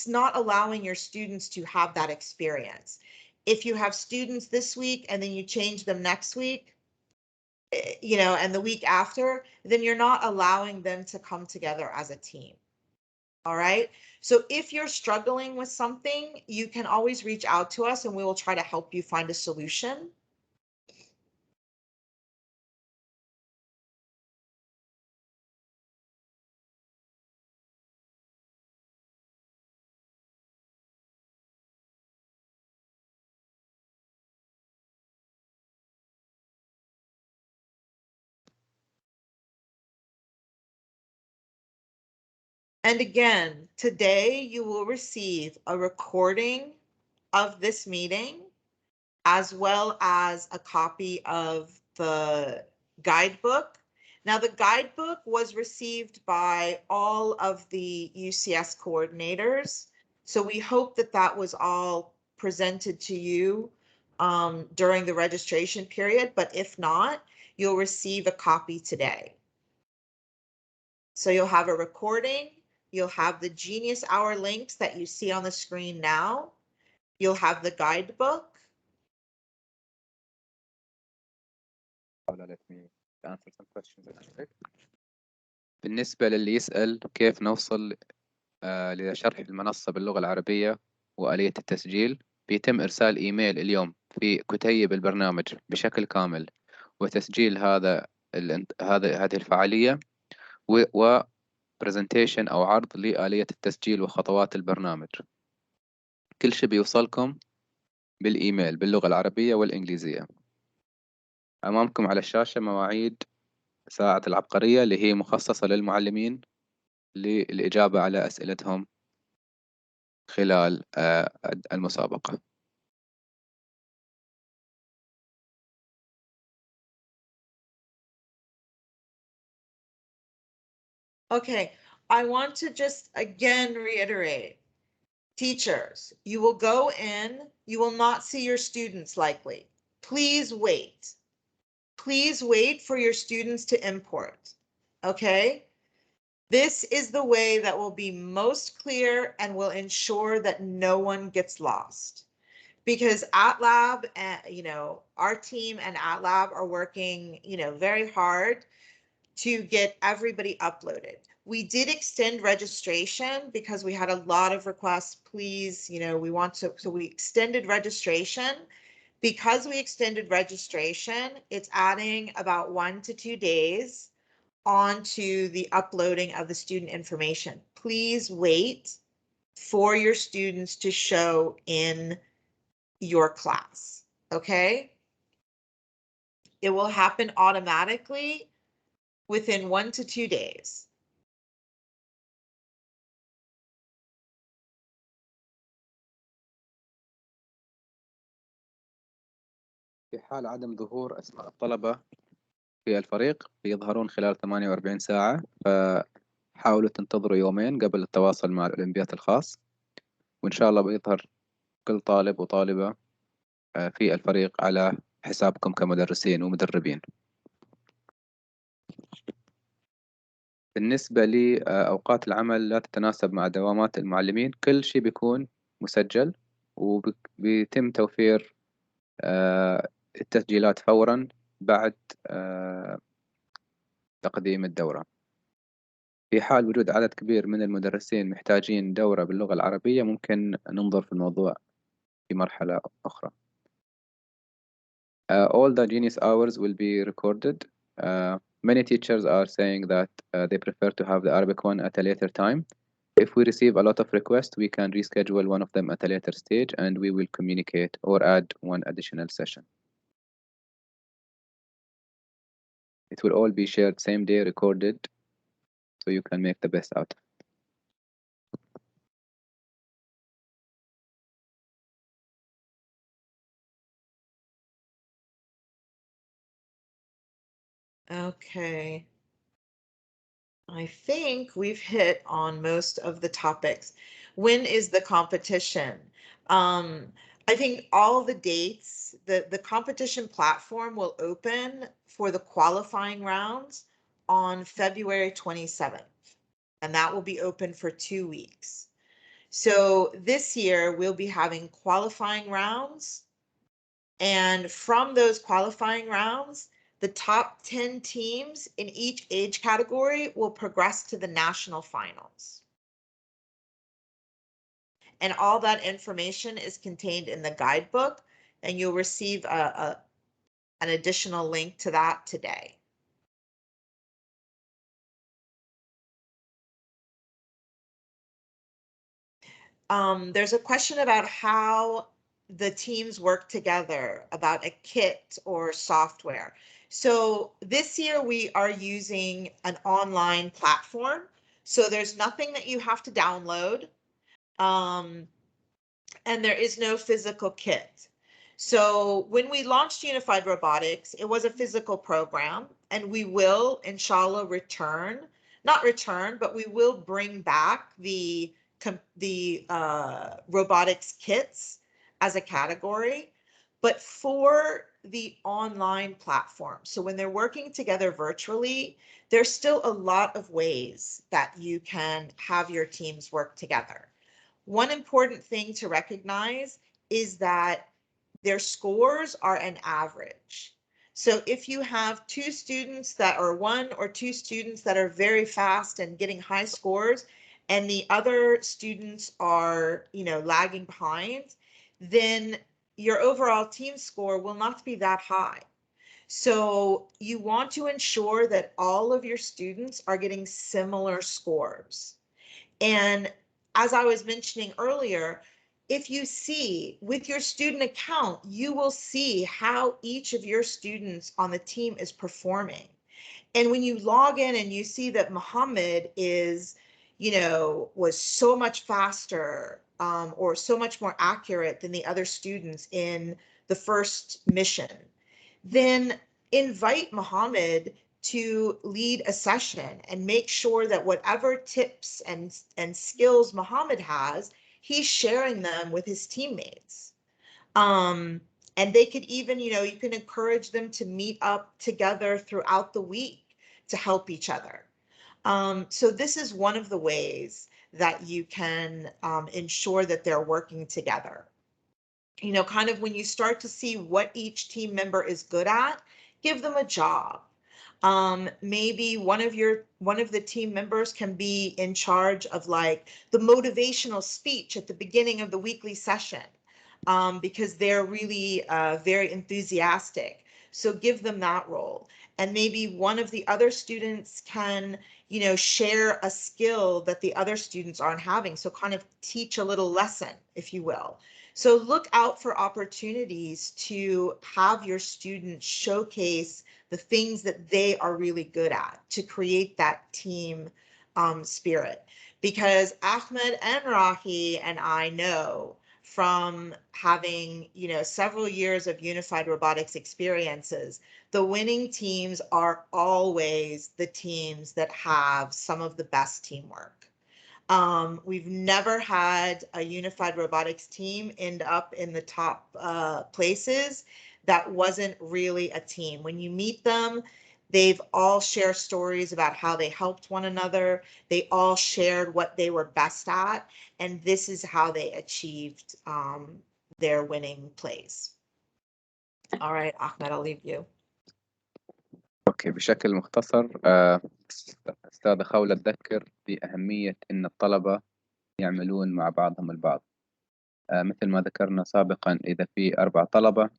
Speaker 2: not allowing your students to have that experience. If you have students this week and then you change them next week, you know, and the week after, then you're not allowing them to come together as a team. All right. So if you're struggling with something, you can always reach out to us and we will try to help you find a solution. And again, today you will receive a recording of this meeting, as well as a copy of the guidebook. Now, the guidebook was received by all of the UCS coordinators. So we hope that that was all presented to you during the registration period, but if not, you'll receive a copy today. So you'll have a recording, you'll have the Genius Hour links that you see on the screen now, you'll have the guidebook,
Speaker 1: let me answer some questions in Arabic. بالنسبة للي يسأل كيف نوصل لشرح المنصة باللغة العربية وآلية التسجيل، بيتم إرسال إيميل اليوم في كتيب البرنامج بشكل كامل وتسجيل هذه الفعالية و presentation أو عرض لآلية التسجيل وخطوات البرنامج. كل شيء بيوصلكم بالإيميل باللغة العربية والإنجليزية. أمامكم على الشاشة مواعيد ساعة العبقرية اللي هي مخصصة للمعلمين للإجابة على أسئلتهم خلال المسابقة.
Speaker 2: Okay, I want to just again reiterate, teachers, you will go in, you will not see your students likely. Please wait. Please wait for your students to import, okay? This is the way that will be most clear and will ensure that no one gets lost. Because AtLab, our team and AtLab are working, very hard to get everybody uploaded. We did extend registration because we had a lot of requests. Please, so we extended registration. Because we extended registration, it's adding about 1 to 2 days onto the uploading of the student information. Please wait for your students to show in your class, okay? It will happen automatically within 1 to 2 days.
Speaker 1: في حال عدم ظهور أسماء الطلبة في الفريق بيظهرون خلال 48 ساعة، فحاولوا تنتظروا يومين قبل التواصل مع الأولمبياد الخاص، وإن شاء الله بيظهر كل طالب وطالبة في الفريق على حسابكم كمدرسين ومدربين. بالنسبة لأوقات العمل لا تتناسب مع دوامات المعلمين، كل شيء بيكون مسجل وبيتم توفير التسجيلات فورا بعد تقديم الدورة. في حال وجود عدد كبير من المدرسين محتاجين دورة باللغة العربية ممكن ننظر في الموضوع في مرحلة أخرى. All the Genius hours will be recorded. Many teachers are saying that they prefer to have the Arabic one at a later time. If we receive a lot of requests, we can reschedule one of them at a later stage and we will communicate or add one additional session. It will all be shared same day, recorded, so you can make the best out of it.
Speaker 2: Okay. I think we've hit on most of the topics. When is the competition? I think all the dates, the competition platform will open for the qualifying rounds on February 27th, and that will be open for 2 weeks. So this year we'll be having qualifying rounds, and from those qualifying rounds, the top 10 teams in each age category will progress to the national finals. And all that information is contained in the guidebook, and you'll receive an additional link to that today. There's a question about how the teams work together, about a kit or software. So this year we are using an online platform. So there's nothing that you have to download. And there is no physical kit. So when we launched Unified Robotics, it was a physical program, and we will, inshallah, but we will bring back the robotics kits as a category, but for the online platform. So when they're working together virtually, there's still a lot of ways that you can have your teams work together. One important thing to recognize is that their scores are an average. So if you have two students that are one or two students that are very fast and getting high scores, and the other students are, lagging behind, then your overall team score will not be that high. So you want to ensure that all of your students are getting similar scores. And as I was mentioning earlier, if you see with your student account, you will see how each of your students on the team is performing. And when you log in and you see that Muhammad is, was so much faster or so much more accurate than the other students in the first mission, then invite Muhammad to lead a session and make sure that whatever tips and skills Muhammad has, he's sharing them with his teammates. And they could even, you can encourage them to meet up together throughout the week to help each other. So this is one of the ways that you can ensure that they're working together. Kind of when you start to see what each team member is good at, give them a job. Maybe one of the team members can be in charge of like the motivational speech at the beginning of the weekly session, because they're really very enthusiastic. So give them that role. And maybe one of the other students can, share a skill that the other students aren't having. So kind of teach a little lesson, if you will. So look out for opportunities to have your students showcase the things that they are really good at to create that team spirit. Because Ahmed and Rahi and I know from having, several years of unified robotics experiences, the winning teams are always the teams that have some of the best teamwork. We've never had a unified robotics team end up in the top places that wasn't really a team. When you meet them, they've all shared stories about how they helped one another. They all shared what they were best at, and this is how they achieved their winning plays. All right, Ahmed, I'll leave you.
Speaker 1: أوكي، بشكل مختصر أستاذة خولة تذكر بأهمية أن الطلبة يعملون مع بعضهم البعض. مثل ما ذكرنا سابقا، إذا في 4 طلبة،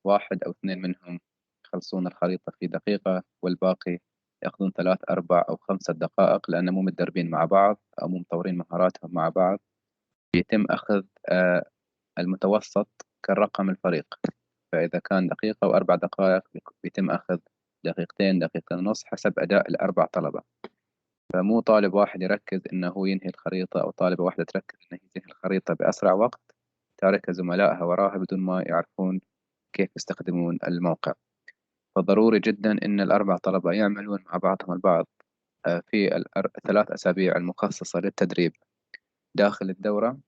Speaker 1: 1 أو 2 منهم يخلصون الخريطة في دقيقة، والباقي يأخذون 3 4 أو 5 دقائق، لأن مو متدربين مع بعض أو مو مطورين مهاراتهم مع بعض. يتم أخذ المتوسط كالرقم الفريق، فإذا كان دقيقة و4 دقائق يتم أخذ 2 دقيقتين ونص حسب أداء ال4 طلبة. فمو طالب واحد يركز إنه هو ينهي الخريطة، أو طالبة واحدة تركز إنها تنهي الخريطة بأسرع وقت، تاركة زملائها وراها بدون ما يعرفون كيف يستخدمون الموقع. فضروري جدا إن ال4 طلبة يعملون مع بعضهم البعض في ال3 أسابيع المخصصة للتدريب داخل الدورة،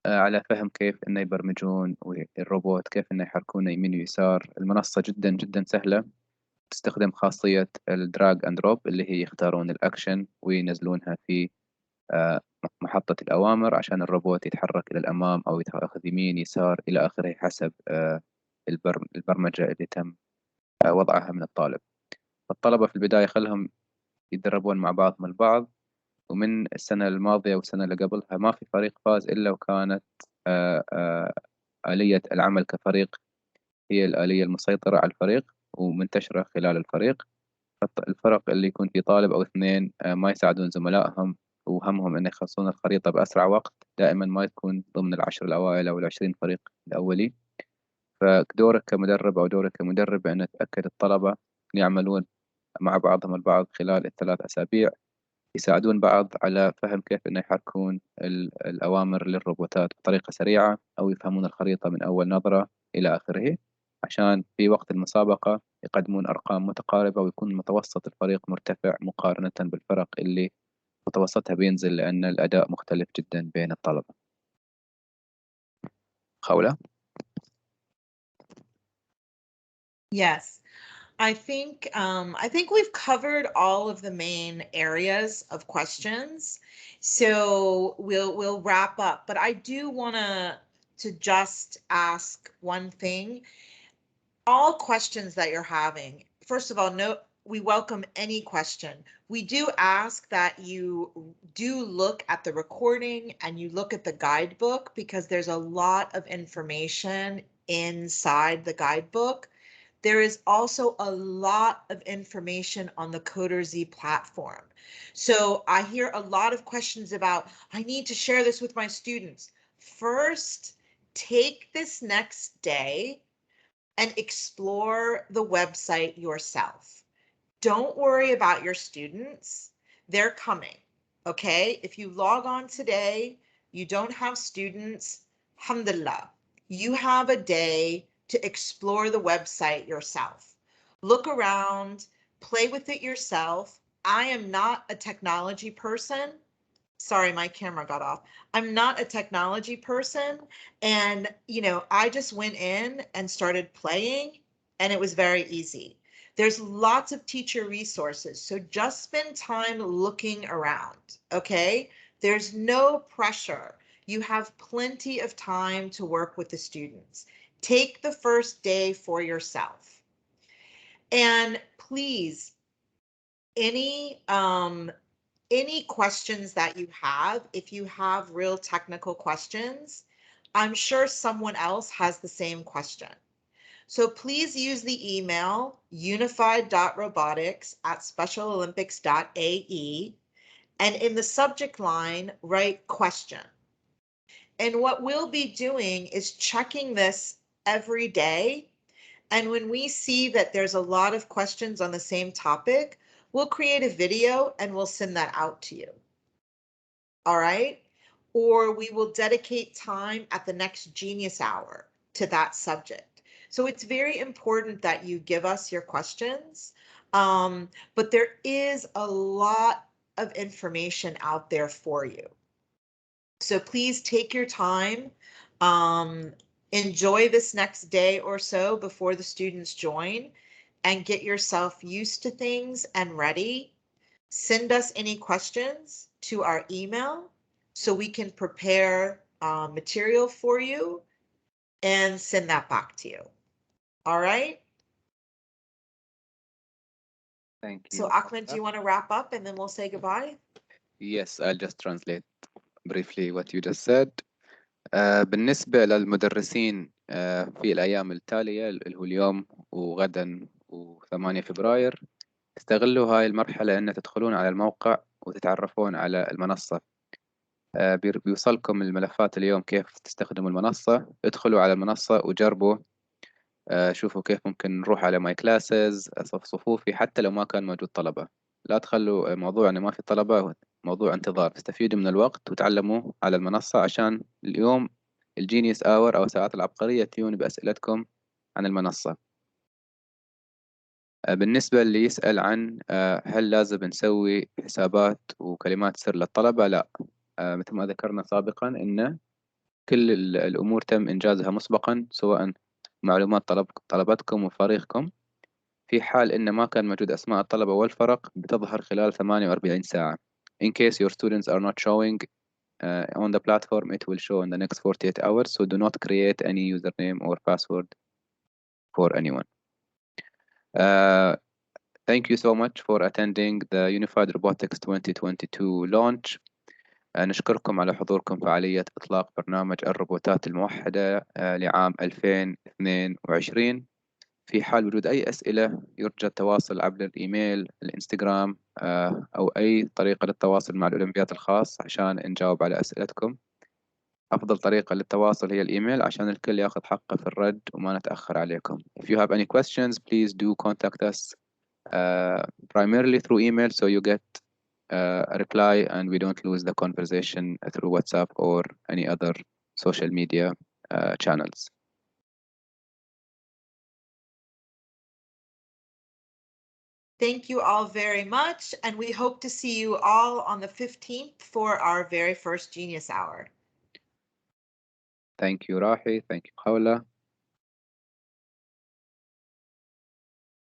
Speaker 1: على فهم كيف إنه يبرمجون الروبوت، كيف إنه يحركونه يمين ويسار. المنصة جدا جدا سهلة، تستخدم خاصية الدراج اند دروب اللي هي يختارون الأكشن وينزلونها في محطة الأوامر عشان الروبوت يتحرك إلى الأمام أو يأخذ يمين يسار إلى آخره حسب البرمجة اللي تم وضعها من الطالب. فالطلبة في البداية خلهم يتدربون مع بعضهم البعض، ومن السنة الماضية والسنة اللي قبلها ما في فريق فاز إلا وكانت آلية العمل كفريق هي الآلية المسيطرة على الفريق ومنتشرة خلال الفريق. الفرق اللي يكون في طالب أو 2 ما يساعدون زملائهم وهمهم أن يخلصون الخريطة بأسرع وقت، دائما ما تكون ضمن ال10 الأوائل أو ال20 فريق الأولي. فدورك كمدرب أو دورك كمدرب أن تتأكد الطلبة يعملون مع بعضهم البعض خلال ال3 أسابيع، يساعدون بعض على فهم كيف أن يحركون الأوامر للروبوتات بطريقة سريعة، أو يفهمون الخريطة من أول نظرة إلى آخره، عشان في وقت المسابقة يقدمون أرقام متقاربة ويكون متوسط الفريق مرتفع مقارنة بالفرق اللي متوسطها بينزل، لأن الأداء مختلف جدا بين الطلبة. خولة.
Speaker 2: Yes. I think we've covered all of the main areas of questions. So we'll wrap up, but I do want to just ask one thing. all questions that you're having, first of all, we welcome any question. We do ask that you do look at the recording and you look at the guidebook, because there's a lot of information inside the guidebook. There is also a lot of information on the CoderZ platform. So I hear a lot of questions about, I need to share this with my students. First, take this next day and explore the website yourself. Don't worry about your students. They're coming, okay? If you log on today, you don't have students, alhamdulillah. You have a day to explore the website yourself. Look around, play with it yourself. I am not a technology person. Sorry, my camera got off. I'm not a technology person. And, I just went in and started playing, and it was very easy. There's lots of teacher resources. So just spend time looking around, okay? There's no pressure. You have plenty of time to work with the students. Take the first day for yourself. And please, any questions that you have, if you have real technical questions, I'm sure someone else has the same question. So please use the email unified.robotics@specialolympics.ae, and in the subject line, write question. And what we'll be doing is checking this every day. And when we see that there's a lot of questions on the same topic, we'll create a video and we'll send that out to you. All right? Or we will dedicate time at the next Genius Hour to that subject. So it's very important that you give us your questions. But there is a lot of information out there for you. So please take your time. Enjoy this next day or so before the students join, and get yourself used to things and ready. Send us any questions to our email so we can prepare material for you and send that back to you. All right.
Speaker 1: Thank you.
Speaker 2: So Ahmed, do you want to wrap up and then we'll say goodbye?
Speaker 1: Yes, I'll just translate briefly what you just said. بالنسبة للمدرسين في الأيام التالية اللي هو اليوم وغدا و8 فبراير، استغلوا هاي المرحلة إن تدخلون على الموقع وتتعرفون على المنصة. بيوصلكم الملفات اليوم كيف تستخدموا المنصة. ادخلوا على المنصة وجربوا، شوفوا كيف ممكن نروح على ماي كلاسز صفوفي حتى لو ما كان موجود طلبة. لا تخلوا موضوع إنه ما في طلبة موضوع انتظار. استفيدوا من الوقت وتعلموا على المنصة، عشان اليوم الجينيوس اور أو ساعات العبقرية تجون بأسئلتكم عن المنصة. بالنسبة اللي يسأل عن هل لازم نسوي حسابات وكلمات سر للطلبة، لا. مثل ما ذكرنا سابقا إن كل الأمور تم إنجازها مسبقا، سواء معلومات طلبتكم وفريقكم. في حال إن ما كان موجود أسماء الطلبة والفرق بتظهر خلال 48 ساعة. In case your students are not showing on the platform, it will show in the next 48 hours. So do not create any username or password for anyone. Thank you so much for attending the Unified Robotics 2022 launch. نشكركم على حضوركم فعالية إطلاق برنامج الروبوتات الموحدة لعام 2022. في حال وجود أي أسئلة يرجى التواصل عبر الإيميل، الإنستغرام، أو أي طريقة للتواصل مع الأولمبياد الخاص عشان نجاوب على أسئلتكم. أفضل طريقة للتواصل هي الإيميل عشان الكل ياخذ حقه في الرد وما نتأخر عليكم. If you have any questions, please do contact us primarily through email, so you get a reply and we don't lose the conversation through WhatsApp or any other social media channels.
Speaker 2: Thank you all very much, and we hope to see you all on the 15th for our very first Genius Hour.
Speaker 1: Thank you, Rahi. Thank you, Khawla.